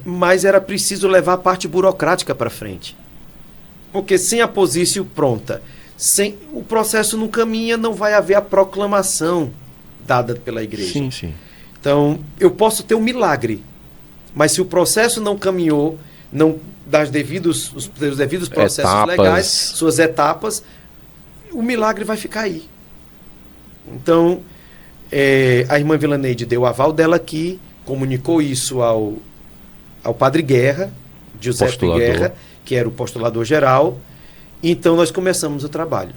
mas era preciso levar a parte burocrática para frente. Porque sem a posício pronta, o processo não caminha, não vai haver a proclamação dada pela igreja. Sim, sim. Então, eu posso ter um milagre, mas se o processo não caminhou, os devidos processos legais, suas etapas, o milagre vai ficar aí. Então, a irmã Vilaneide deu o aval dela aqui, comunicou isso ao padre Guerra, Giuseppe Guerra, que era o postulador geral. Então, nós começamos o trabalho,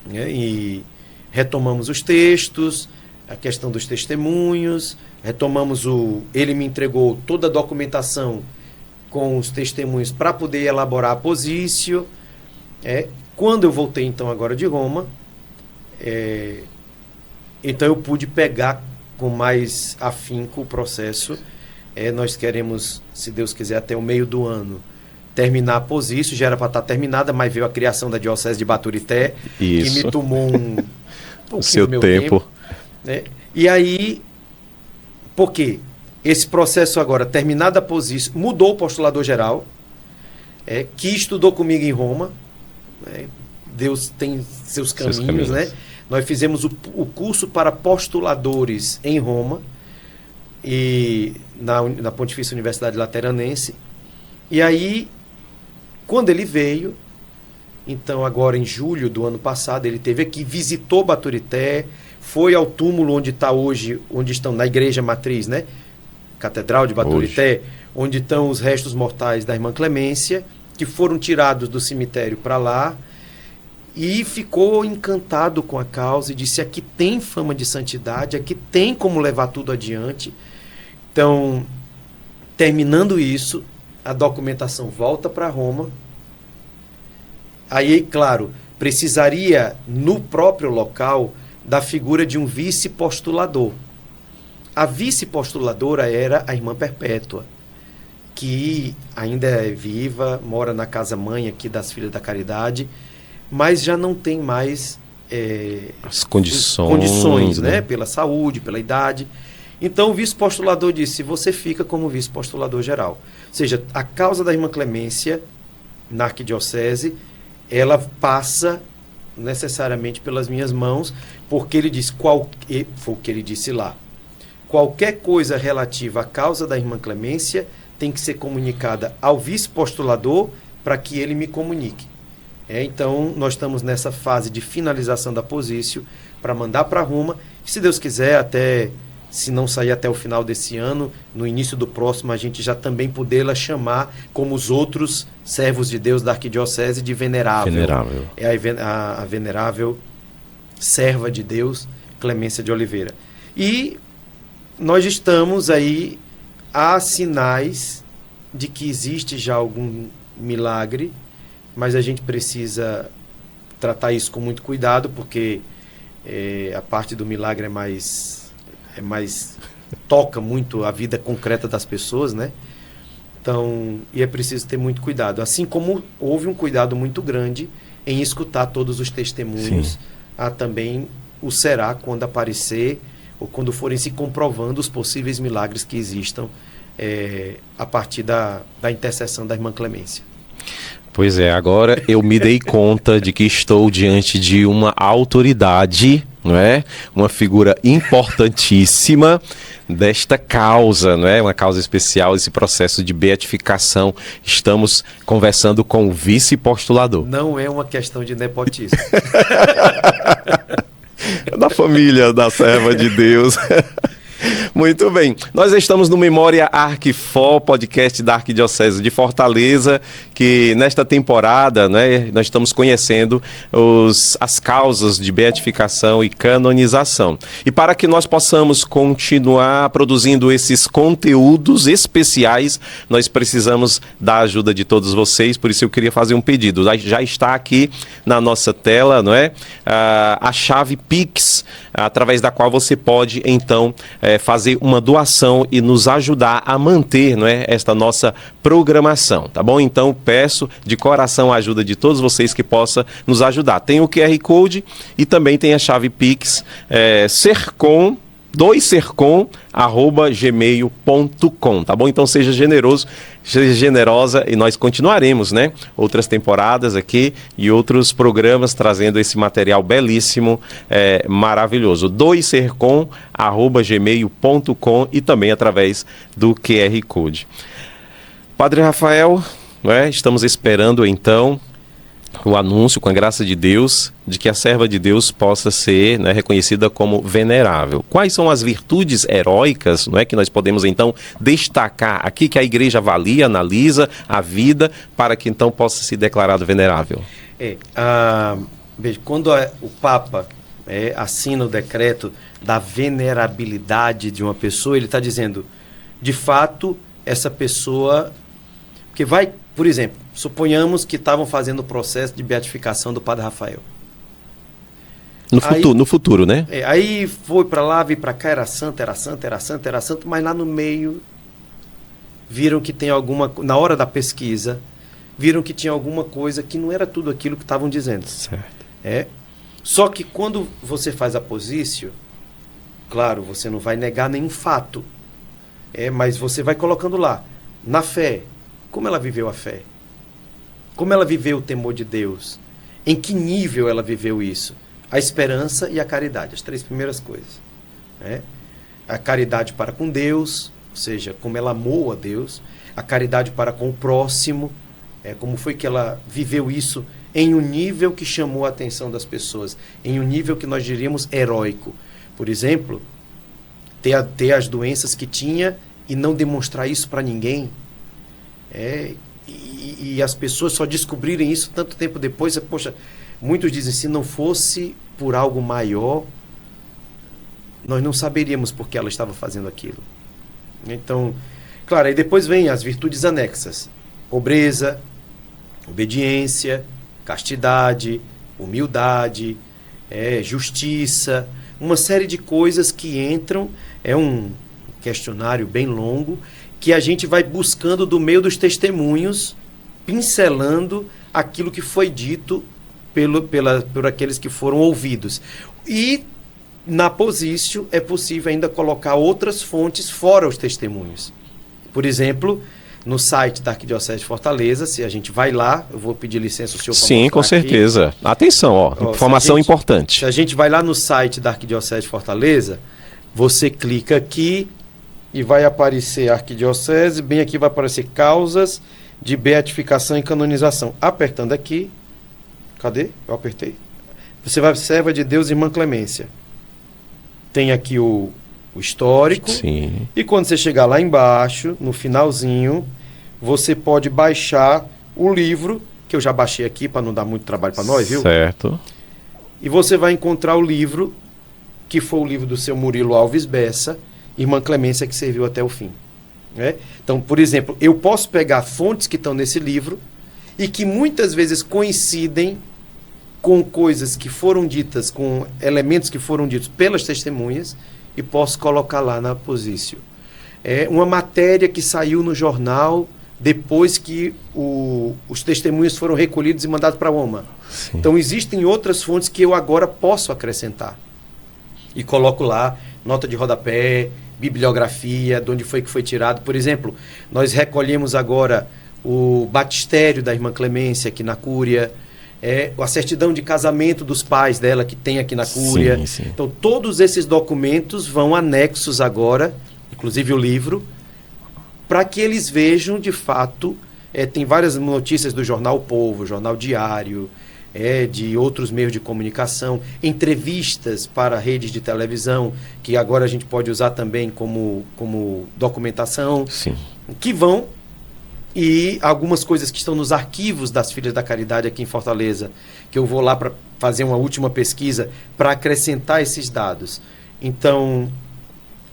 né? E retomamos os textos, a questão dos testemunhos, ele me entregou toda a documentação com os testemunhos para poder elaborar a posício. Quando eu voltei, então, agora de Roma, então eu pude pegar com mais afinco o processo. Nós queremos, se Deus quiser, até o meio do ano, terminar a posício. Já era para estar terminada, mas veio a criação da Diocese de Baturité, que me tomou um seu tempo. E aí, por quê? Esse processo agora, terminada a posício, mudou o postulador geral, que estudou comigo em Roma. Deus tem seus caminhos, né? Nós fizemos o curso para postuladores em Roma, e na Pontifícia Universidade Lateranense. E aí, quando ele veio, então agora em julho do ano passado, ele esteve aqui, visitou Baturité, foi ao túmulo onde está hoje, onde estão na igreja matriz, né? Catedral de Baturité, onde estão os restos mortais da irmã Clemência, que foram tirados do cemitério para lá, e ficou encantado com a causa e disse: aqui tem fama de santidade, aqui tem como levar tudo adiante. Então, terminando isso, a documentação volta para Roma. Aí, claro, precisaria no próprio local da figura de um vice-postulador. A vice-postuladora era a irmã Perpétua, que ainda é viva, mora na casa-mãe aqui das Filhas da Caridade, mas já não tem mais as condições, né? Pela saúde, pela idade. Então o vice-postulador disse: você fica como vice-postulador geral. Ou seja, a causa da irmã Clemência na arquidiocese, ela passa necessariamente pelas minhas mãos, porque ele disse, foi o que ele disse lá: qualquer coisa relativa à causa da irmã Clemência tem que ser comunicada ao vice-postulador para que ele me comunique. Então, nós estamos nessa fase de finalização da posício para mandar para Roma. E, se Deus quiser, até, se não sair até o final desse ano, no início do próximo, a gente já também podê-la chamar, como os outros servos de Deus da arquidiocese, de venerável. É a venerável serva de Deus, Clemência de Oliveira. E nós estamos aí há sinais de que existe já algum milagre, mas a gente precisa tratar isso com muito cuidado, porque a parte do milagre é mais toca muito a vida concreta das pessoas, né? Então, e é preciso ter muito cuidado. Assim como houve um cuidado muito grande em escutar todos os testemunhos, também o será quando aparecer ou quando forem se comprovando os possíveis milagres que existam a partir da intercessão da irmã Clemência. Pois é, agora eu me dei conta de que estou diante de uma autoridade, não é? Uma figura importantíssima desta causa, não é? Uma causa especial, esse processo de beatificação. Estamos conversando com o vice-postulador. Não é uma questão de nepotismo. Da família da serva de Deus. Muito bem, nós estamos no Memória Arquifor, podcast da Arquidiocese de Fortaleza, que nesta temporada, né, nós estamos conhecendo as causas de beatificação e canonização. E para que nós possamos continuar produzindo esses conteúdos especiais, nós precisamos da ajuda de todos vocês, por isso eu queria fazer um pedido. Já está aqui na nossa tela, não é? A chave Pix, através da qual você pode, então, fazer uma doação e nos ajudar a manter, não é, esta nossa programação, tá bom? Então peço de coração a ajuda de todos vocês que possa nos ajudar. Tem o QR Code e também tem a chave Pix, sercom@gmail.com, tá bom? Então seja generoso, seja generosa e nós continuaremos, né? Outras temporadas aqui e outros programas trazendo esse material belíssimo, maravilhoso. sercom@gmail.com e também através do QR Code. Padre Rafael, né? Estamos esperando então o anúncio, com a graça de Deus, de que a serva de Deus possa ser, né, reconhecida como venerável. Quais são as virtudes heróicas, não é, que nós podemos então destacar aqui, que a igreja avalia, analisa a vida, para que então possa ser declarado venerável? Veja, quando o Papa assina o decreto da venerabilidade de uma pessoa, ele está dizendo, de fato, essa pessoa... Porque vai, por exemplo, suponhamos que estavam fazendo o processo de beatificação do Padre Rafael. No futuro, né? Aí foi para lá, veio para cá, era santo, mas lá no meio viram que tem na hora da pesquisa, viram que tinha alguma coisa que não era tudo aquilo que estavam dizendo. Certo. Só que quando você faz a posício, claro, você não vai negar nenhum fato, mas você vai colocando lá, na fé, como ela viveu a fé? Como ela viveu o temor de Deus? Em que nível ela viveu isso? A esperança e a caridade, as 3 primeiras coisas. A caridade para com Deus, ou seja, como ela amou a Deus. A caridade para com o próximo, como foi que ela viveu isso em um nível que chamou a atenção das pessoas, em um nível que nós diríamos heróico. Por exemplo, ter as doenças que tinha e não demonstrar isso para ninguém. E as pessoas só descobrirem isso tanto tempo depois. Poxa, muitos dizem, se não fosse por algo maior, nós não saberíamos por que ela estava fazendo aquilo. Então, claro, aí depois vem as virtudes anexas: pobreza, obediência, castidade, humildade, justiça, uma série de coisas que entram. É um questionário bem longo, que a gente vai buscando do meio dos testemunhos, pincelando aquilo que foi dito por aqueles que foram ouvidos. E na posício é possível ainda colocar outras fontes fora os testemunhos. Por exemplo, no site da Arquidiocese de Fortaleza, se a gente vai lá, eu vou pedir licença ao senhor para Sim, com certeza. Aqui. Atenção, informação importante. Se a gente vai lá no site da Arquidiocese de Fortaleza, você clica aqui e vai aparecer a Arquidiocese, bem aqui vai aparecer causas de beatificação e canonização. Apertando aqui, cadê? Eu apertei. Você vai serva de Deus, irmã Clemência. Tem aqui o histórico. Sim. E quando você chegar lá embaixo, no finalzinho, você pode baixar o livro, que eu já baixei aqui para não dar muito trabalho para nós, viu? Certo. E você vai encontrar o livro que foi o livro do seu Murilo Alves Bessa, Irmã Clemência, que serviu até o fim. Né? Então, por exemplo, eu posso pegar fontes que estão nesse livro e que muitas vezes coincidem com coisas que foram ditas, com elementos que foram ditos pelas testemunhas, e posso colocar lá na Posício. É uma matéria que saiu no jornal depois que os testemunhos foram recolhidos e mandados para a UOMA. Sim. Então, existem outras fontes que eu agora posso acrescentar. E coloco lá nota de rodapé, bibliografia, de onde foi que foi tirado. Por exemplo, nós recolhemos agora o batistério da Irmã Clemência aqui na Cúria, a certidão de casamento dos pais dela que tem aqui na Cúria. Sim, sim. Então, todos esses documentos vão anexos agora, inclusive o livro, para que eles vejam, de fato, tem várias notícias do Jornal O Povo, Jornal Diário, de outros meios de comunicação, entrevistas para redes de televisão, que agora a gente pode usar também como documentação, Sim. que vão, e algumas coisas que estão nos arquivos das Filhas da Caridade aqui em Fortaleza, que eu vou lá para fazer uma última pesquisa para acrescentar esses dados. Então,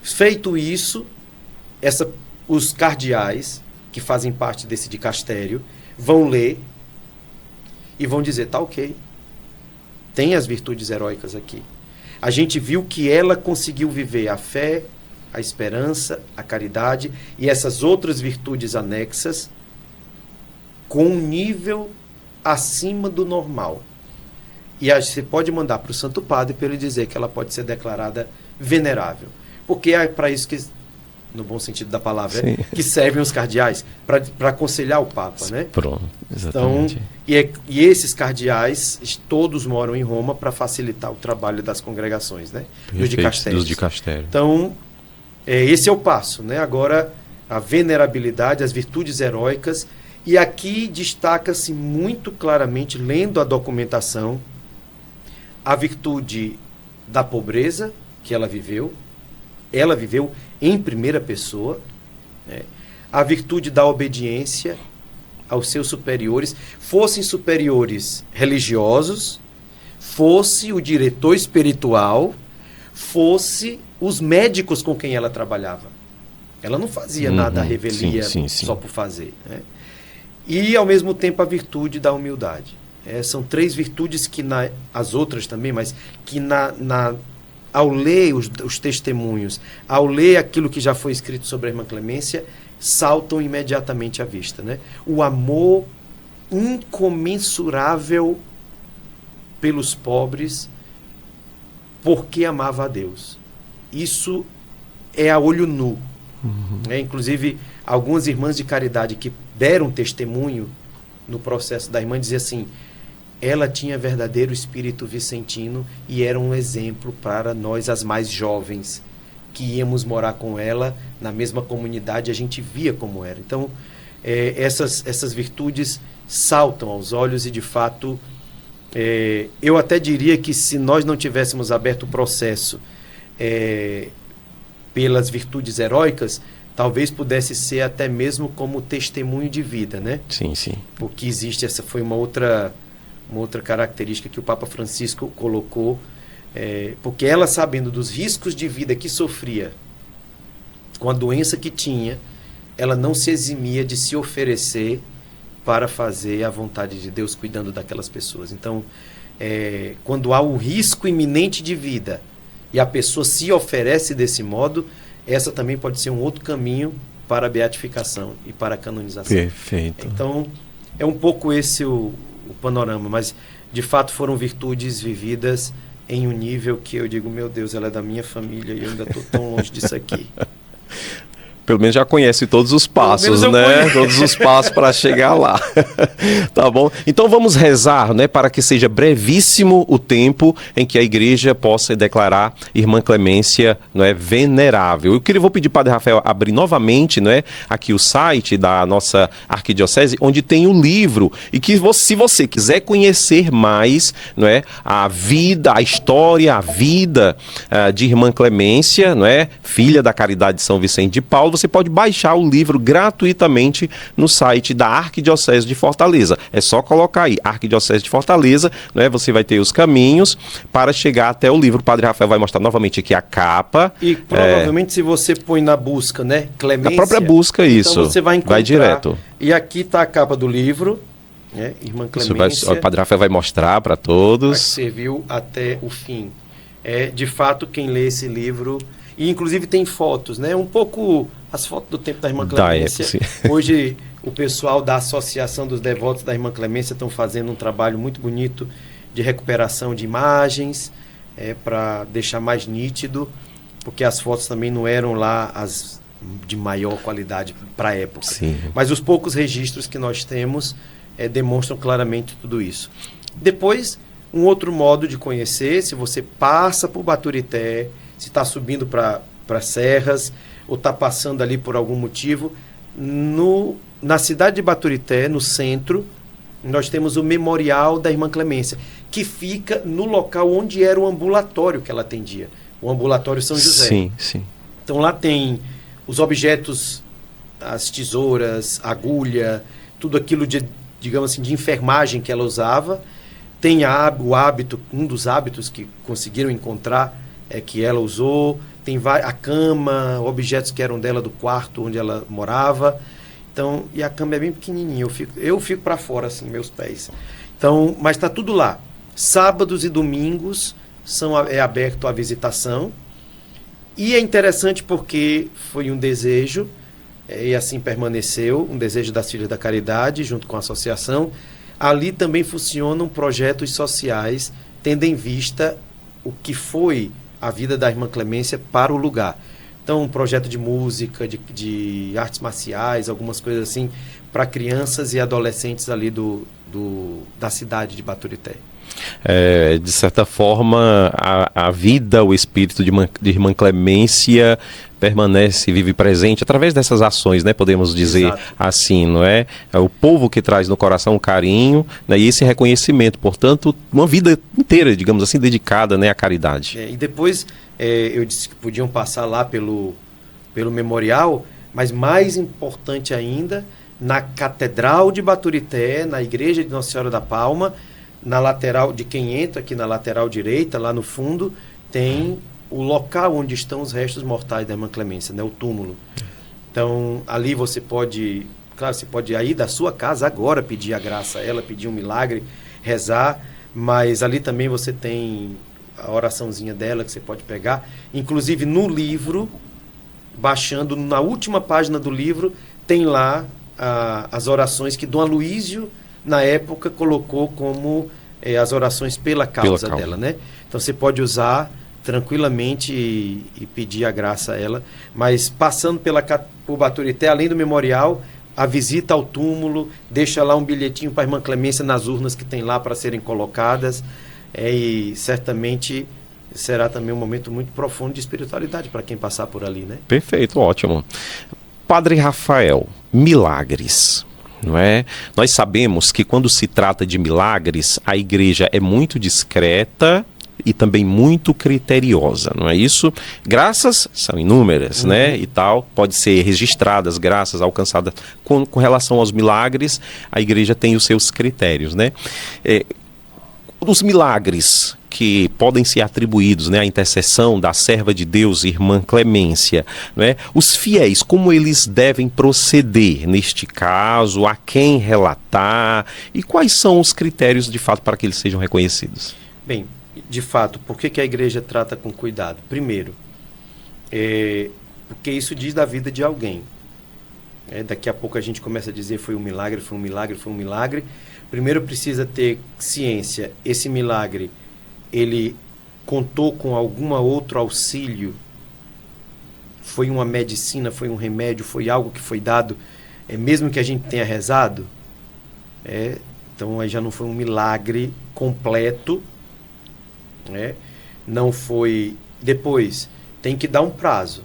feito isso, os cardeais, que fazem parte desse dicastério, vão ler e vão dizer, tá ok, tem as virtudes heróicas aqui. A gente viu que ela conseguiu viver a fé, a esperança, a caridade e essas outras virtudes anexas com um nível acima do normal. E você pode mandar para o Santo Padre para ele dizer que ela pode ser declarada venerável. Porque é para isso que, no bom sentido da palavra, que servem os cardeais, para aconselhar o Papa, né? Pronto, exatamente. Então, e esses cardeais, todos moram em Roma para facilitar o trabalho das congregações, né? Dos dicastérios. Então, esse é o passo, né? Agora, a venerabilidade, as virtudes heróicas, e aqui destaca-se muito claramente, lendo a documentação, a virtude da pobreza que ela viveu em primeira pessoa, né? A virtude da obediência aos seus superiores, fossem superiores religiosos, fosse o diretor espiritual, fosse os médicos com quem ela trabalhava. Ela não fazia nada à revelia só por fazer, né? E, ao mesmo tempo, a virtude da humildade. São três virtudes que, as outras também, mas que ao ler os testemunhos, ao ler aquilo que já foi escrito sobre a Irmã Clemência, saltam imediatamente à vista, né? O amor incomensurável pelos pobres, porque amava a Deus. Isso é a olho nu. Inclusive, algumas irmãs de caridade que deram testemunho no processo da irmã diziam assim, ela tinha verdadeiro espírito vicentino e era um exemplo para nós, as mais jovens, que íamos morar com ela na mesma comunidade, a gente via como era. Então, essas virtudes saltam aos olhos e, de fato, eu até diria que se nós não tivéssemos aberto o processo pelas virtudes heróicas, talvez pudesse ser até mesmo como testemunho de vida, né? Sim, sim. Porque existe, essa foi uma outra característica que o Papa Francisco colocou, porque ela, sabendo dos riscos de vida que sofria, com a doença que tinha, ela não se eximia de se oferecer para fazer a vontade de Deus, cuidando daquelas pessoas. Então, quando há o risco iminente de vida e a pessoa se oferece desse modo, essa também pode ser um outro caminho para a beatificação e para a canonização. Perfeito. Então, é um pouco esse o panorama, mas de fato foram virtudes vividas em um nível que eu digo, meu Deus, ela é da minha família e eu ainda estou tão longe disso aqui. Pelo menos já conhece todos os passos, né? Todos os passos para chegar lá. Tá bom? Então vamos rezar, né? Para que seja brevíssimo o tempo em que a igreja possa declarar Irmã Clemência, não é, venerável. Vou pedir para o Padre Rafael abrir novamente, não é, aqui o site da nossa arquidiocese, onde tem o livro. E que se você quiser conhecer mais, não é, a vida, a história, a vida de Irmã Clemência, não é, filha da Caridade de São Vicente de Paulo, você pode baixar o livro gratuitamente no site da Arquidiocese de Fortaleza. É só colocar aí, Arquidiocese de Fortaleza, né? Você vai ter os caminhos para chegar até o livro. O Padre Rafael vai mostrar novamente aqui a capa. E provavelmente se você põe na busca, né, Clemência... Na própria busca, isso. Então você vai encontrar... Vai direto. E aqui está a capa do livro, né, Irmã Clemência. O Padre Rafael vai mostrar para todos. Que serviu até o fim. De fato, quem lê esse livro... E inclusive tem fotos, né? Um pouco as fotos do tempo da Irmã Clemência. Hoje o pessoal da Associação dos Devotos da Irmã Clemência estão fazendo um trabalho muito bonito de recuperação de imagens, para deixar mais nítido, porque as fotos também não eram lá as de maior qualidade para a época. Sim. Mas os poucos registros que nós temos demonstram claramente tudo isso. Depois, um outro modo de conhecer, se você passa por Baturité, se está subindo para Serras, ou está passando ali por algum motivo, na cidade de Baturité, no centro, nós temos o Memorial da Irmã Clemência, que fica no local onde era o ambulatório que ela atendia, o ambulatório São José. Sim, sim. Então lá tem os objetos, as tesouras, agulha, tudo aquilo de, digamos assim, de enfermagem que ela usava. Tem o hábito, um dos hábitos que conseguiram encontrar que ela usou. Tem a cama, objetos que eram dela do quarto onde ela morava. Então, e a cama é bem pequenininha, eu fico para fora, assim, meus pés. Então, mas está tudo lá. Sábados e domingos é aberto à visitação. E é interessante porque foi um desejo, e assim permaneceu, um desejo das Filhas da Caridade, junto com a associação. Ali também funcionam projetos sociais, tendo em vista o que foi a vida da Irmã Clemência para o lugar. Então, um projeto de música, de artes marciais, algumas coisas assim, para crianças e adolescentes ali da cidade de Baturité. De certa forma, a vida, o espírito de Irmã Clemência permanece, vive presente através dessas ações, né? Podemos dizer Exato. assim, não é? É o povo que traz no coração o carinho, né? E esse reconhecimento, portanto, uma vida inteira, digamos assim, dedicada, né, à caridade. E depois, eu disse que podiam passar lá pelo memorial, mas mais importante ainda, na Catedral de Baturité, na Igreja de Nossa Senhora da Palma, na lateral, de quem entra aqui na lateral direita, lá no fundo, tem o local onde estão os restos mortais da Irmã Clemência, né, o túmulo. Então, ali você pode, claro, você pode ir da sua casa agora pedir a graça a ela, pedir um milagre, rezar, mas ali também você tem a oraçãozinha dela que você pode pegar. Inclusive no livro, baixando na última página do livro, tem lá as orações que Dom Aloísio, na época, colocou como as orações pela causa dela, né? Então você pode usar tranquilamente e pedir a graça a ela, mas passando por Baturité, além do memorial, a visita ao túmulo, deixa lá um bilhetinho para a Irmã Clemência nas urnas que tem lá para serem colocadas, e certamente será também um momento muito profundo de espiritualidade para quem passar por ali, né? Perfeito, ótimo. Padre Rafael, milagres. Não é? Nós sabemos que quando se trata de milagres, a igreja é muito discreta e também muito criteriosa, não é isso? Graças são inúmeras, né? E tal, pode ser registradas, graças alcançadas. Com relação aos milagres, a igreja tem os seus critérios, né? Os milagres que podem ser atribuídos, né, à intercessão da serva de Deus, Irmã Clemência, né, os fiéis, como eles devem proceder neste caso, a quem relatar e quais são os critérios de fato para que eles sejam reconhecidos? Bem, de fato, por que a igreja trata com cuidado? Primeiro, porque isso diz da vida de alguém. Daqui a pouco a gente começa a dizer foi um milagre, foi um milagre, foi um milagre. Primeiro precisa ter ciência, esse milagre ele contou com algum outro auxílio, foi uma medicina, foi um remédio, foi algo que foi dado, mesmo que a gente tenha rezado, então aí já não foi um milagre completo, não foi. Depois, tem que dar um prazo.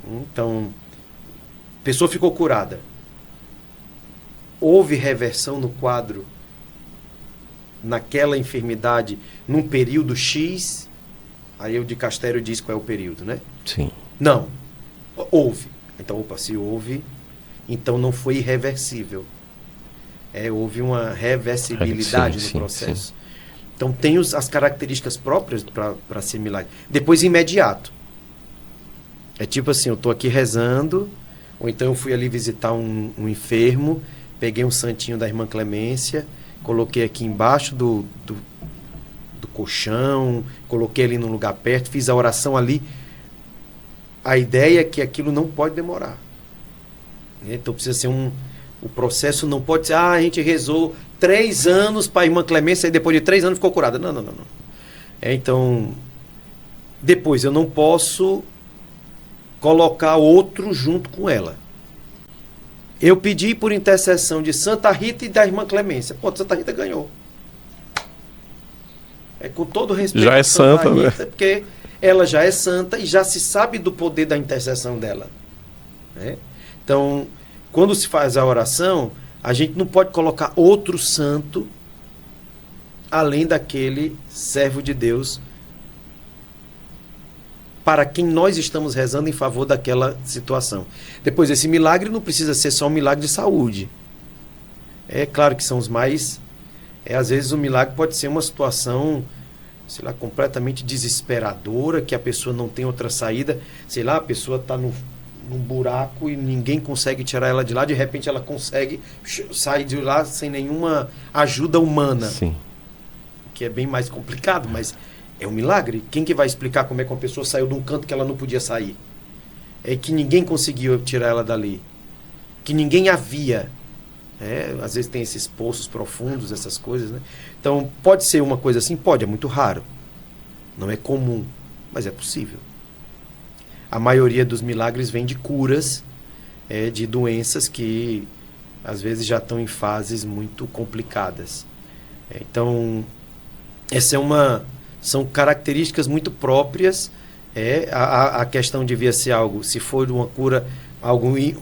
Então, a pessoa ficou curada, houve reversão no quadro, naquela enfermidade, num período X, aí o dicastério diz qual é o período, né? Sim. Não. Houve. Então, opa, se houve, então não foi irreversível. Houve uma reversibilidade no processo. Sim. Então, tem as características próprias para ser milagre. Depois, imediato. É tipo assim, eu estou aqui rezando, ou então eu fui ali visitar um enfermo, peguei um santinho da irmã Clemência, coloquei aqui embaixo do colchão, coloquei ali num lugar perto, fiz a oração ali. A ideia é que aquilo não pode demorar. Então precisa ser o processo não pode ser, a gente rezou 3 anos para a irmã Clemência e depois de 3 anos ficou curada. Não. Então, depois eu não posso colocar outro junto com ela. Eu pedi por intercessão de Santa Rita e da irmã Clemência. Pô, Santa Rita ganhou. Com todo respeito já é santa, Rita, né? Porque ela já é santa e já se sabe do poder da intercessão dela. Então, quando se faz a oração, a gente não pode colocar outro santo além daquele servo de Deus para quem nós estamos rezando em favor daquela situação. Depois, esse milagre não precisa ser só um milagre de saúde. É claro que são os mais... às vezes o milagre pode ser uma situação, sei lá, completamente desesperadora, que a pessoa não tem outra saída. Sei lá, a pessoa está num buraco e ninguém consegue tirar ela de lá. De repente ela consegue sair de lá sem nenhuma ajuda humana. Sim. Que é bem mais complicado, mas... é um milagre. Quem que vai explicar como é que uma pessoa saiu de um canto que ela não podia sair? É que ninguém conseguiu tirar ela dali. Que ninguém havia. Às vezes tem esses poços profundos, essas coisas, né? Então, pode ser uma coisa assim? Pode, é muito raro. Não é comum, mas é possível. A maioria dos milagres vem de curas, de doenças que, às vezes, já estão em fases muito complicadas. Então, essa é uma... são características muito próprias. A questão devia ser algo, se for uma cura,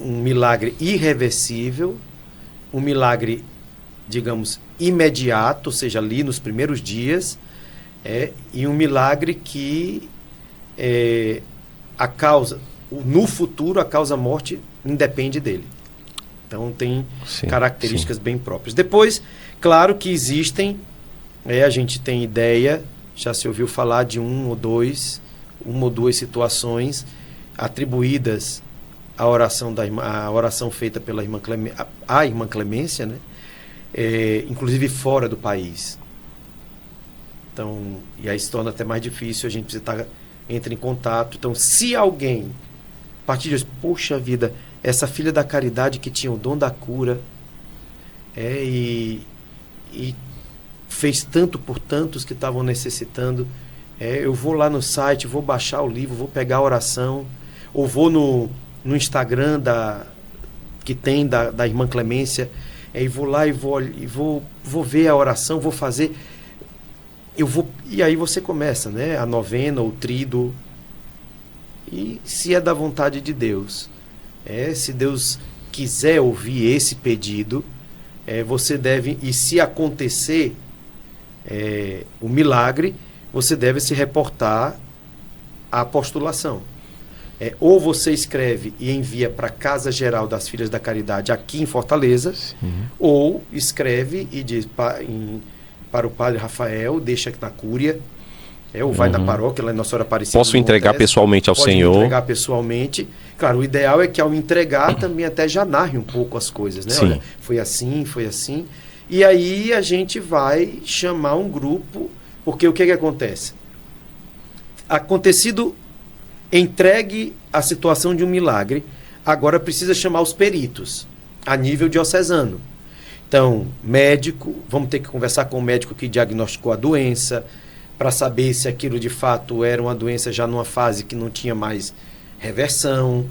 um milagre irreversível, um milagre, digamos, imediato, ou seja, ali nos primeiros dias, e um milagre que no futuro, a causa-morte independe dele. Então, tem características bem próprias. Depois, claro que existem, a gente tem ideia... já se ouviu falar de uma ou duas situações atribuídas à oração feita pela irmã Clemência, né? Inclusive fora do país. Então, e aí se torna até mais difícil, a gente precisa entrar em contato. Então, se alguém, a partir disso, poxa vida, essa filha da caridade que tinha o dom da cura, e fez tanto por tantos que estavam necessitando, eu vou lá no site, vou baixar o livro, vou pegar a oração, ou vou no Instagram que tem da irmã Clemência, e vou lá e vou ver a oração, vou fazer, e aí você começa, né, a novena, o tríduo, e se é da vontade de Deus, se Deus quiser ouvir esse pedido, você deve, e se acontecer o milagre, você deve se reportar à postulação. Ou você escreve e envia para a Casa Geral das Filhas da Caridade aqui em Fortaleza, ou escreve e diz para o Padre Rafael, deixa na Cúria, ou vai na paróquia, lá em Nossa Senhora Aparecida. Posso entregar pessoalmente ao Senhor? Pode entregar pessoalmente. Claro, o ideal é que ao entregar também até já narre um pouco as coisas, né? Olha, foi assim. E aí a gente vai chamar um grupo, porque o que acontece? Entregue a situação de um milagre, agora precisa chamar os peritos, a nível diocesano. Então, médico, vamos ter que conversar com o médico que diagnosticou a doença, para saber se aquilo de fato era uma doença já numa fase que não tinha mais reversão.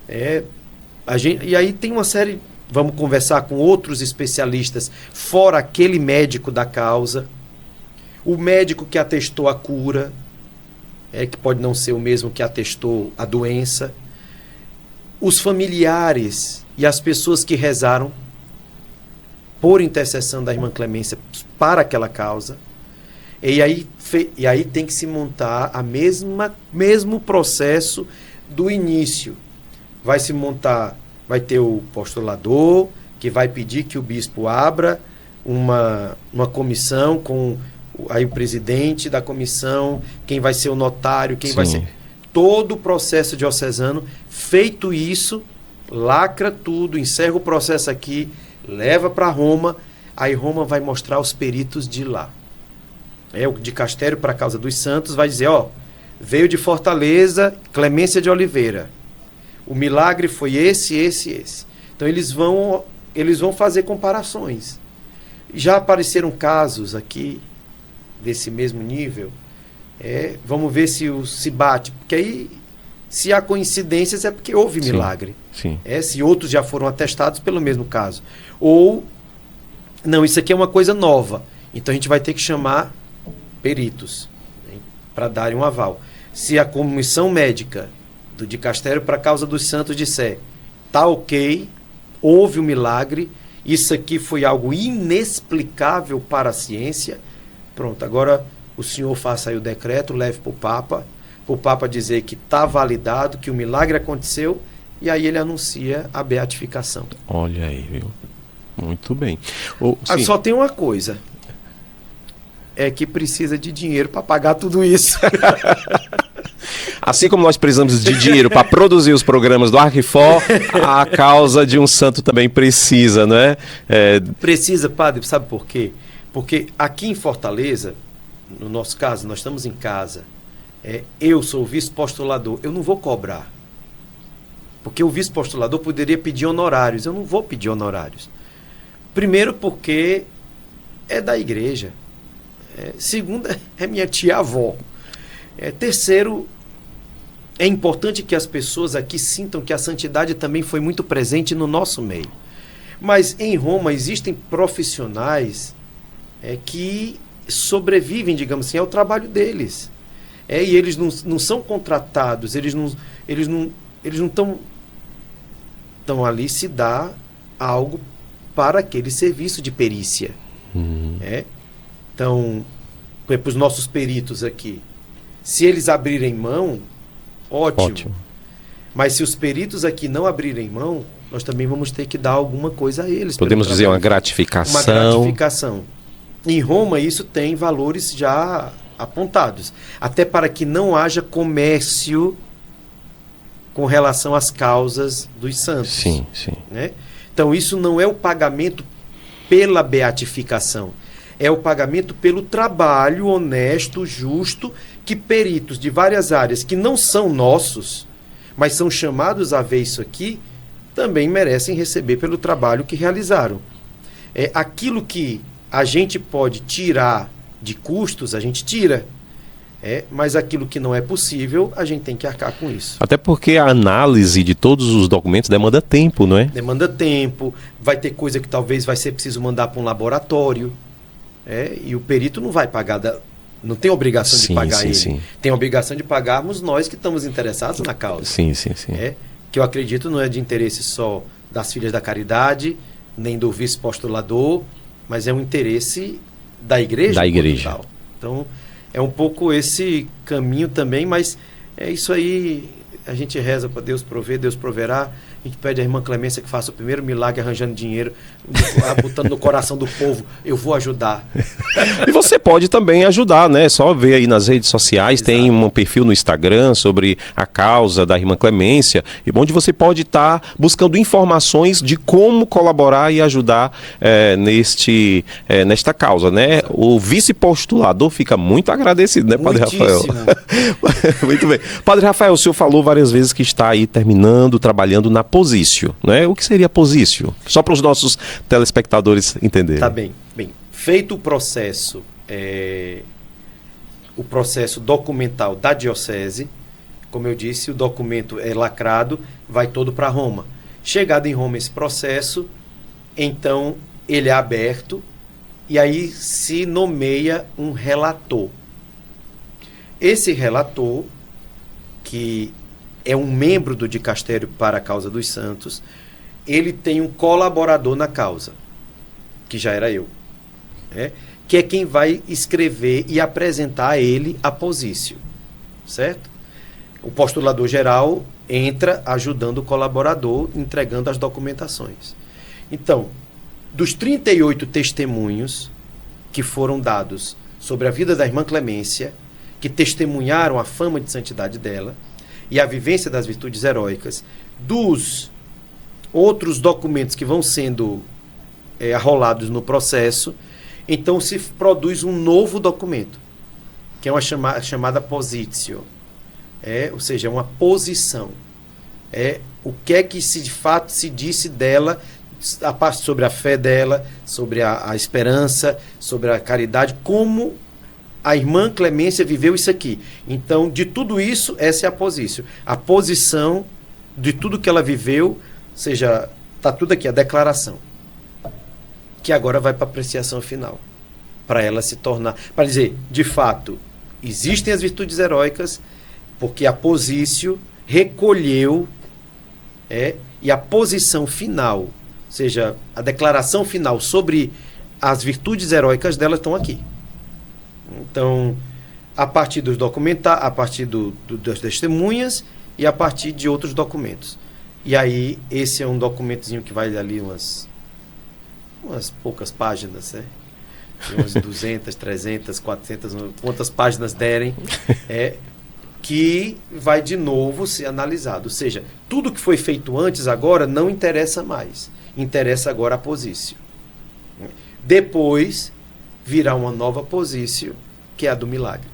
E aí tem uma série... Vamos conversar com outros especialistas, fora aquele médico da causa. O médico que atestou a cura, que pode não ser o mesmo que atestou a doença. Os familiares e as pessoas que rezaram por intercessão da irmã Clemência para aquela causa. E aí tem que se montar mesmo processo do início. vai se montar, vai ter o postulador, que vai pedir que o bispo abra uma comissão com aí o presidente da comissão, quem vai ser o notário, quem vai ser... Todo o processo diocesano, feito isso, lacra tudo, encerra o processo aqui, leva para Roma, aí Roma vai mostrar os peritos de lá. O dicastério para a causa dos santos vai dizer, veio de Fortaleza, Clemência de Oliveira. O milagre foi esse. Então eles vão fazer comparações. Já apareceram casos aqui desse mesmo nível. Vamos ver se bate. Porque aí, se há coincidências, é porque houve milagre. Sim. Se outros já foram atestados pelo mesmo caso. Ou, não, isso aqui é uma coisa nova. Então a gente vai ter que chamar peritos, né, para darem um aval. Se a comissão médica do dicastério para a causa dos santos disser, tá ok, houve um milagre, isso aqui foi algo inexplicável para a ciência, pronto, agora o senhor faça aí o decreto, leve para o Papa dizer que está validado, que o milagre aconteceu, e aí ele anuncia a beatificação. Olha aí, viu? Muito bem. Só tem uma coisa, é que precisa de dinheiro para pagar tudo isso. Assim como nós precisamos de dinheiro para produzir os programas do Arquifor, a causa de um santo também precisa, não é? Precisa, padre, sabe por quê? Porque aqui em Fortaleza, no nosso caso, nós estamos em casa, eu sou o vice-postulador, eu não vou cobrar. Porque o vice-postulador poderia pedir honorários, eu não vou pedir honorários. Primeiro porque é da igreja. Segundo, é minha tia-avó. Terceiro, é importante que as pessoas aqui sintam que a santidade também foi muito presente no nosso meio. Mas em Roma existem profissionais que sobrevivem, digamos assim, ao trabalho deles. E eles não são contratados, eles não estão ali se dar algo para aquele serviço de perícia. Então, para os nossos peritos aqui, se eles abrirem mão, ótimo. Mas se os peritos aqui não abrirem mão, nós também vamos ter que dar alguma coisa a eles. Podemos dizer uma gratificação. Uma gratificação. Em Roma, isso tem valores já apontados. Até para que não haja comércio com relação às causas dos santos. Sim. Né? Então, isso não é o pagamento pela beatificação. É o pagamento pelo trabalho honesto, justo, que peritos de várias áreas que não são nossos, mas são chamados a ver isso aqui, também merecem receber pelo trabalho que realizaram. Aquilo que a gente pode tirar de custos, a gente tira. Mas aquilo que não é possível, a gente tem que arcar com isso. Até porque a análise de todos os documentos demanda tempo, não é? Demanda tempo, vai ter coisa que talvez vai ser preciso mandar para um laboratório. E o perito não vai pagar, não tem obrigação de pagar ele. Sim. Tem a obrigação de pagarmos nós que estamos interessados na causa. Sim. Que eu acredito não é de interesse só das Filhas da Caridade, nem do vice-postulador, mas é um interesse da igreja. Da igreja. Então, é um pouco esse caminho também, mas é isso aí, a gente reza para Deus prover, Deus proverá. A gente pede à irmã Clemência que faça o primeiro milagre arranjando dinheiro, botando no coração do povo, eu vou ajudar. E você pode também ajudar, né? Só ver aí nas redes sociais, exato. Tem um perfil no Instagram sobre a causa da irmã Clemência, onde você pode estar buscando informações de como colaborar e ajudar nesta causa, né? Exato. O vice-postulador fica muito agradecido, né, Padre Rafael? Muito bem. Padre Rafael, o senhor falou várias vezes que está aí trabalhando na posício, né? O que seria posício? Só para os nossos telespectadores entenderem. Tá bem. Feito o processo documental da diocese, como eu disse, o documento é lacrado, vai todo para Roma. Chegado em Roma esse processo, então ele é aberto e aí se nomeia um relator. Esse relator, que é um membro do dicastério para a causa dos santos, ele tem um colaborador na causa, que já era eu, que é quem vai escrever e apresentar a ele a posício, certo? O postulador geral, entra ajudando o colaborador, entregando as documentações. Então, dos 38 testemunhos que foram dados sobre a vida da irmã Clemência, que testemunharam a fama de santidade dela e a vivência das virtudes heróicas, dos outros documentos que vão sendo arrolados no processo, então se produz um novo documento, que é uma chamada positio, ou seja, uma posição. O que é que de fato se disse dela, a parte sobre a fé dela, sobre a esperança, sobre a caridade, como a irmã Clemência viveu isso aqui. Então, de tudo isso, essa é a posição. A posição de tudo que ela viveu, ou seja, está tudo aqui, a declaração. Que agora vai para a apreciação final. Para ela se tornar... Para dizer, de fato, existem as virtudes heróicas, porque a posício recolheu, e a posição final, ou seja, a declaração final sobre as virtudes heróicas dela estão aqui. Então, a partir dos documentários, a partir das testemunhas e a partir de outros documentos. E aí, esse é um documentozinho que vai ali umas poucas páginas, né? Umas 200, 300, 400, quantas páginas derem, que vai de novo ser analisado. Ou seja, tudo que foi feito antes agora não interessa mais. Interessa agora a posício. Depois virá uma nova posício, que é a do milagre.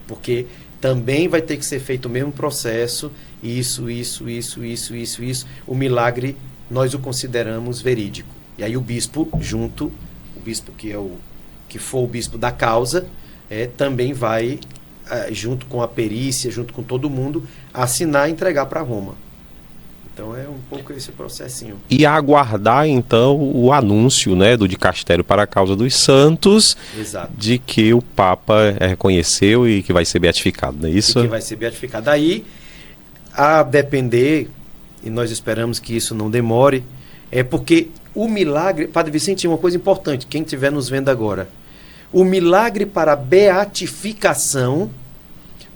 Porque também vai ter que ser feito o mesmo processo, isso. O milagre nós o consideramos verídico. E aí o bispo o bispo que for o bispo da causa, também vai, junto com a perícia, junto com todo mundo, assinar e entregar para Roma. Então é um pouco esse processinho. E aguardar, então, o anúncio, né, do dicastério para a causa dos santos. Exato. De que o Papa reconheceu e que vai ser beatificado, não é isso? E que vai ser beatificado. Daí, a depender, e nós esperamos que isso não demore, porque o milagre... Padre Vicente, uma coisa importante, quem estiver nos vendo agora, o milagre para a beatificação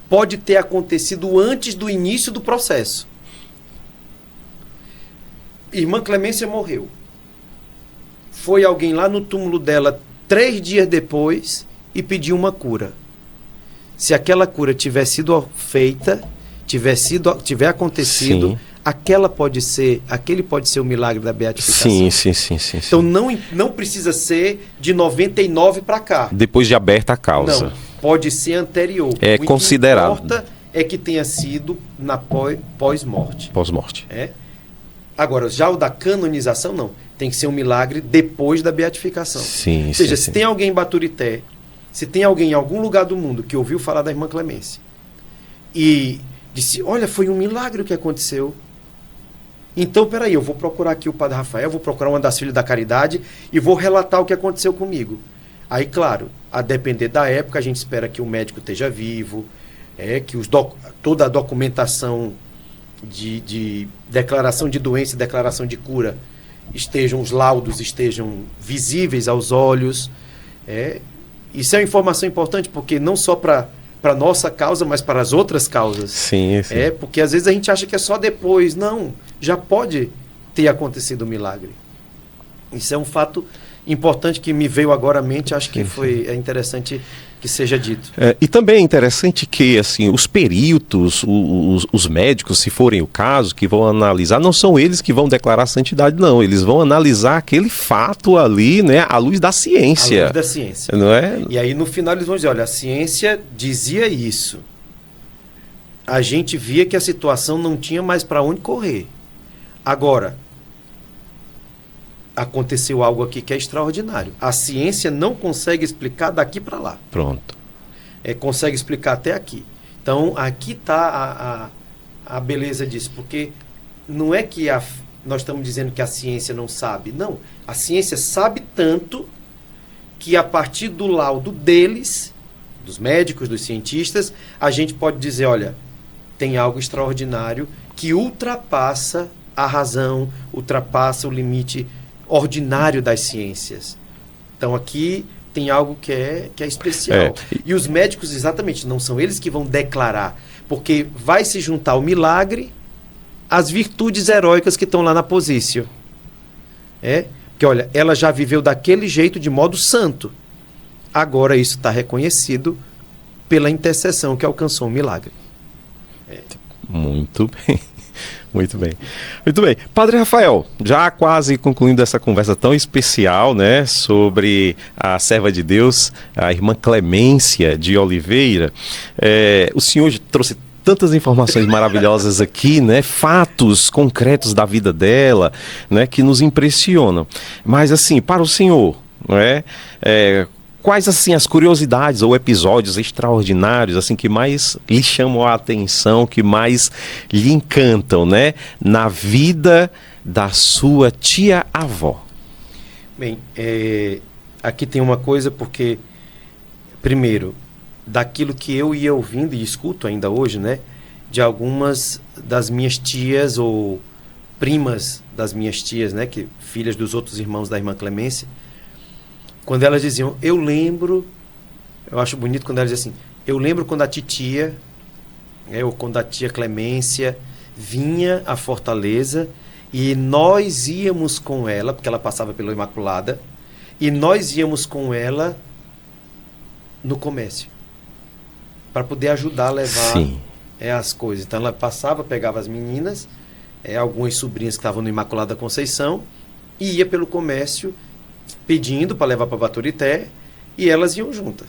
pode ter acontecido antes do início do processo. Irmã Clemência morreu. Foi alguém lá no túmulo dela 3 dias depois e pediu uma cura. Se aquela cura tiver sido feita, tiver acontecido, aquele pode ser o milagre da beatificação. Sim. Então não precisa ser de 99 para cá. Depois de aberta a causa. Não, pode ser anterior. É considerado. O que importa é que tenha sido na pós-morte. Pós-morte. Agora, já o da canonização, não. Tem que ser um milagre depois da beatificação. Ou seja, se tem alguém em Baturité, se tem alguém em algum lugar do mundo que ouviu falar da irmã Clemência e disse, olha, foi um milagre o que aconteceu. Então, peraí, eu vou procurar aqui o Padre Rafael, vou procurar uma das filhas da caridade e vou relatar o que aconteceu comigo. Aí, claro, a depender da época, a gente espera que o médico esteja vivo, que toda a documentação de declaração de doença e declaração de cura os laudos estejam visíveis aos olhos. Isso é uma informação importante, porque não só para a nossa causa, mas para as outras causas. Sim. Porque às vezes a gente acha que é só depois. Não, já pode ter acontecido o milagre. Isso é um fato importante que me veio agora à mente, acho que é interessante que seja dito. E também é interessante que assim, os peritos, os médicos, se forem o caso, que vão analisar, não são eles que vão declarar santidade, não. Eles vão analisar aquele fato ali, né, à luz da ciência. À luz da ciência. Não é? E aí no final eles vão dizer, olha, a ciência dizia isso. A gente via que a situação não tinha mais para onde correr. Agora, aconteceu algo aqui que é extraordinário. A ciência não consegue explicar daqui para lá. Pronto. Consegue explicar até aqui. Então, aqui está a beleza disso, porque não é que nós estamos dizendo que a ciência não sabe. Não, a ciência sabe tanto que a partir do laudo deles, dos médicos, dos cientistas, a gente pode dizer, olha, tem algo extraordinário que ultrapassa a razão, ultrapassa o limite ordinário das ciências. Então aqui tem algo que é especial. E os médicos, exatamente, não são eles que vão declarar, porque vai se juntar o milagre às virtudes heróicas que estão lá na posição. Porque, olha, ela já viveu daquele jeito, de modo santo. Agora isso está reconhecido pela intercessão que alcançou o milagre. Muito bem. Muito bem. Muito bem. Padre Rafael, já quase concluindo essa conversa tão especial, né, sobre a serva de Deus, a irmã Clemência de Oliveira, o senhor trouxe tantas informações maravilhosas aqui, né, fatos concretos da vida dela, né, que nos impressionam. Mas, assim, para o senhor, né, quais, assim, as curiosidades ou episódios extraordinários, assim, que mais lhe chamam a atenção, que mais lhe encantam, né, na vida da sua tia-avó? Bem, aqui tem uma coisa, porque, primeiro, daquilo que eu ia ouvindo e escuto ainda hoje, né, de algumas das minhas tias ou primas das minhas tias, né, filhas dos outros irmãos da irmã Clemência, quando elas diziam, eu acho bonito quando elas dizem assim, eu lembro quando a titia, ou quando a tia Clemência vinha à Fortaleza e nós íamos com ela, porque ela passava pela Imaculada, e nós íamos com ela no comércio, para poder ajudar a levar as coisas. Então ela passava, pegava as meninas, algumas sobrinhas que estavam no Imaculada Conceição, e ia pelo comércio pedindo para levar para Baturité, e elas iam juntas,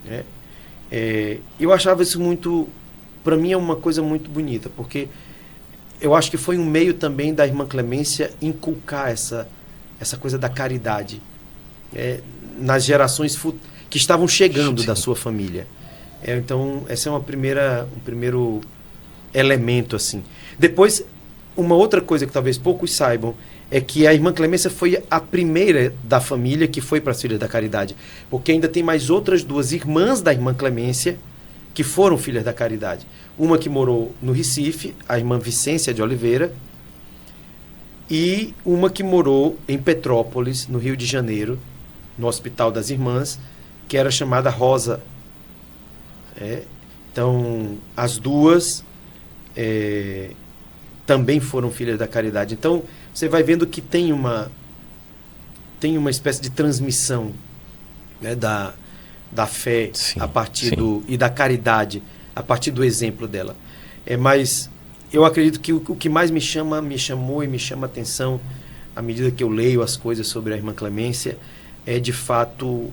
né? Eu achava isso muito, para mim é uma coisa muito bonita, porque eu acho que foi um meio também da irmã Clemência inculcar essa coisa da caridade nas gerações que estavam chegando da sua família. Então, esse é um primeiro elemento, assim. Depois, uma outra coisa que talvez poucos saibam é que a irmã Clemência foi a primeira da família que foi para as Filhas da Caridade, porque ainda tem mais outras duas irmãs da irmã Clemência que foram Filhas da Caridade. Uma que morou no Recife, a irmã Vicência de Oliveira, e uma que morou em Petrópolis, no Rio de Janeiro, no Hospital das Irmãs, que era chamada Rosa. Então, as duas também foram Filhas da Caridade. Então, você vai vendo que tem uma espécie de transmissão, né, da fé a partir e da caridade a partir do exemplo dela. Mas eu acredito que o que mais me chamou e me chama a atenção à medida que eu leio as coisas sobre a irmã Clemência é de fato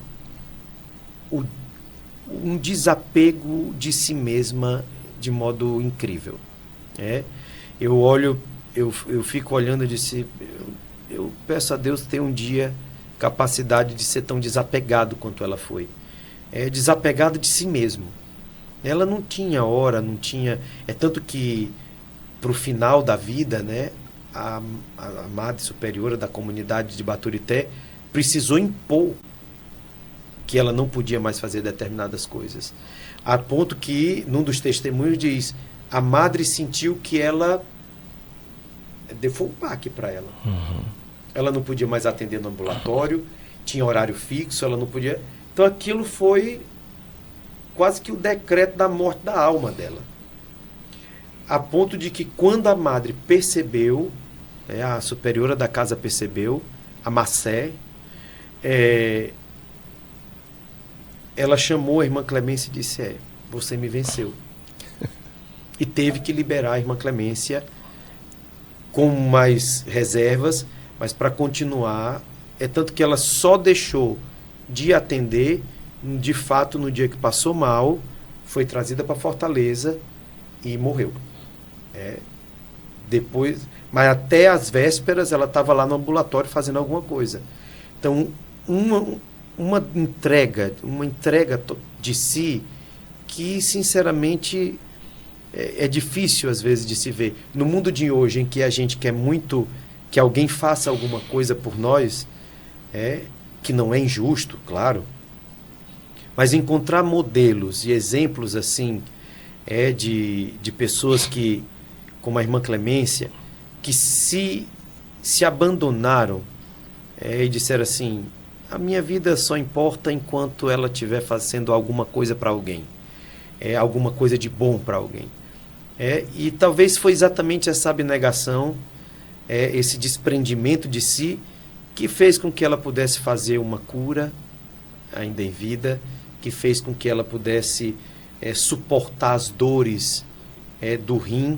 um desapego de si mesma de modo incrível. Eu fico olhando e disse, eu peço a Deus ter um dia capacidade de ser tão desapegado quanto ela foi. Desapegado de si mesmo. Ela não tinha hora, não tinha... tanto que, para o final da vida, né, a Madre Superiora da comunidade de Baturité precisou impor que ela não podia mais fazer determinadas coisas. A ponto que, num dos testemunhos, diz, a Madre sentiu que ela... foi um baque para ela. Ela não podia mais atender no ambulatório, tinha horário fixo, ela não podia... Então aquilo foi quase que o decreto da morte da alma dela. A ponto de que quando a Madre percebeu, a superiora da casa percebeu, a Macé, ela chamou a irmã Clemência e disse, você me venceu. E teve que liberar a irmã Clemência com mais reservas, mas para continuar, tanto que ela só deixou de atender, de fato, no dia que passou mal, foi trazida para Fortaleza e morreu. Depois, mas até as vésperas ela estava lá no ambulatório fazendo alguma coisa. Então, uma entrega de si que, sinceramente, é difícil às vezes de se ver. No mundo de hoje, em que a gente quer muito que alguém faça alguma coisa por nós, que não é injusto, claro, mas encontrar modelos e exemplos assim de pessoas que, como a irmã Clemência, que se abandonaram e disseram assim, a minha vida só importa enquanto ela estiver fazendo alguma coisa para alguém, alguma coisa de bom para alguém. E talvez foi exatamente essa abnegação, esse desprendimento de si, que fez com que ela pudesse fazer uma cura ainda em vida, que fez com que ela pudesse suportar as dores do rim,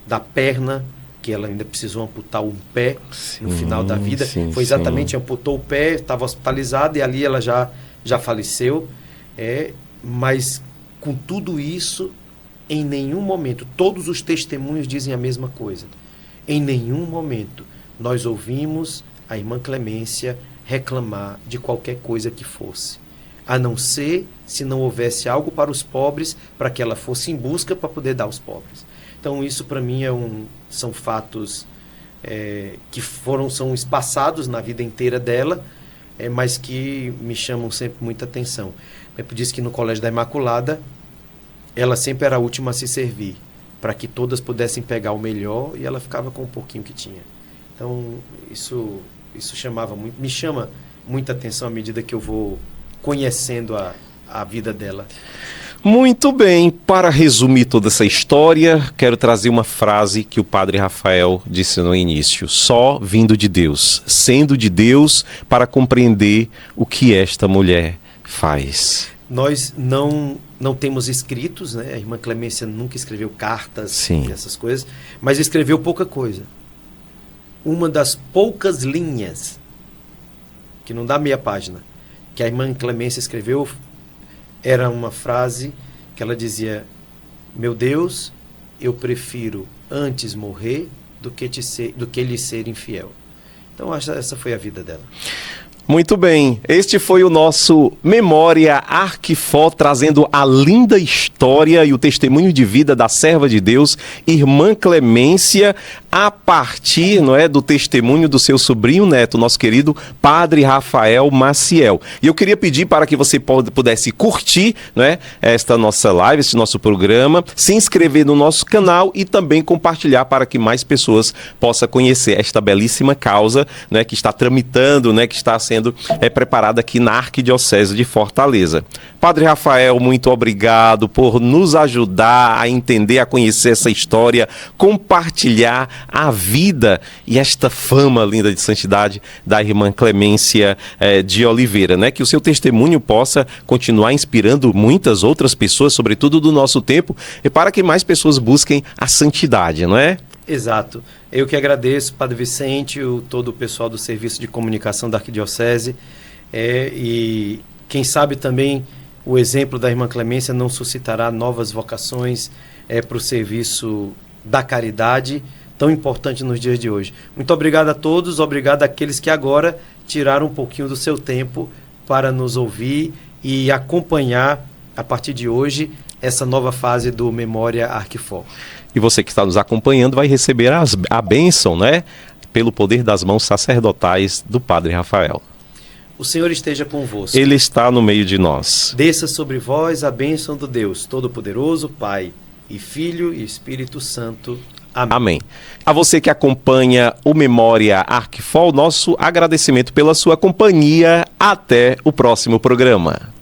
da perna, que ela ainda precisou amputar um pé no final da vida. Foi exatamente, amputou o pé, estava hospitalizada e ali ela já faleceu. Mas com tudo isso, em nenhum momento, todos os testemunhos dizem a mesma coisa. Em nenhum momento nós ouvimos a irmã Clemência reclamar de qualquer coisa que fosse, a não ser se não houvesse algo para os pobres, para que ela fosse em busca para poder dar aos pobres. Então isso para mim são fatos que são espaçados na vida inteira dela, mas que me chamam sempre muita atenção. É por isso que no Colégio da Imaculada ela sempre era a última a se servir, para que todas pudessem pegar o melhor, e ela ficava com um pouquinho que tinha. Então isso me chama muita atenção à medida que eu vou conhecendo a vida dela. Muito bem, para resumir toda essa história, quero trazer uma frase que o Padre Rafael disse no início: só vindo de Deus, sendo de Deus, para compreender o que esta mulher faz. Nós não temos escritos, né? A irmã Clemência nunca escreveu cartas e essas coisas, mas escreveu pouca coisa. Uma das poucas linhas, que não dá meia página, que a irmã Clemência escreveu, era uma frase que ela dizia: meu Deus, eu prefiro antes morrer do que lhe ser infiel. Então essa foi a vida dela. Muito bem, este foi o nosso Memória Arquifó, trazendo a linda história e o testemunho de vida da serva de Deus, irmã Clemência, a partir, do testemunho do seu sobrinho neto, nosso querido Padre Rafael Maciel. E eu queria pedir para que você pudesse curtir, esta nossa live, este nosso programa, se inscrever no nosso canal e também compartilhar para que mais pessoas possam conhecer esta belíssima causa, que está tramitando, que está sendo preparada aqui na Arquidiocese de Fortaleza. Padre Rafael, muito obrigado por nos ajudar a entender, a conhecer essa história, compartilhar a vida e esta fama linda de santidade da irmã Clemência de Oliveira, que o seu testemunho possa continuar inspirando muitas outras pessoas, sobretudo do nosso tempo, e para que mais pessoas busquem a santidade, não é? Exato. Eu que agradeço, Padre Vicente, todo o pessoal do Serviço de Comunicação da Arquidiocese, e quem sabe também o exemplo da irmã Clemência não suscitará novas vocações para o serviço da caridade, tão importante nos dias de hoje. Muito obrigado a todos, obrigado àqueles que agora tiraram um pouquinho do seu tempo para nos ouvir e acompanhar, a partir de hoje, essa nova fase do Memória Arquifó. E você que está nos acompanhando vai receber a bênção, pelo poder das mãos sacerdotais do Padre Rafael. O Senhor esteja convosco. Ele está no meio de nós. Desça sobre vós a bênção do Deus Todo-Poderoso, Pai e Filho e Espírito Santo. Amém. Amém. A você que acompanha o Memória Arquifó, nosso agradecimento pela sua companhia. Até o próximo programa.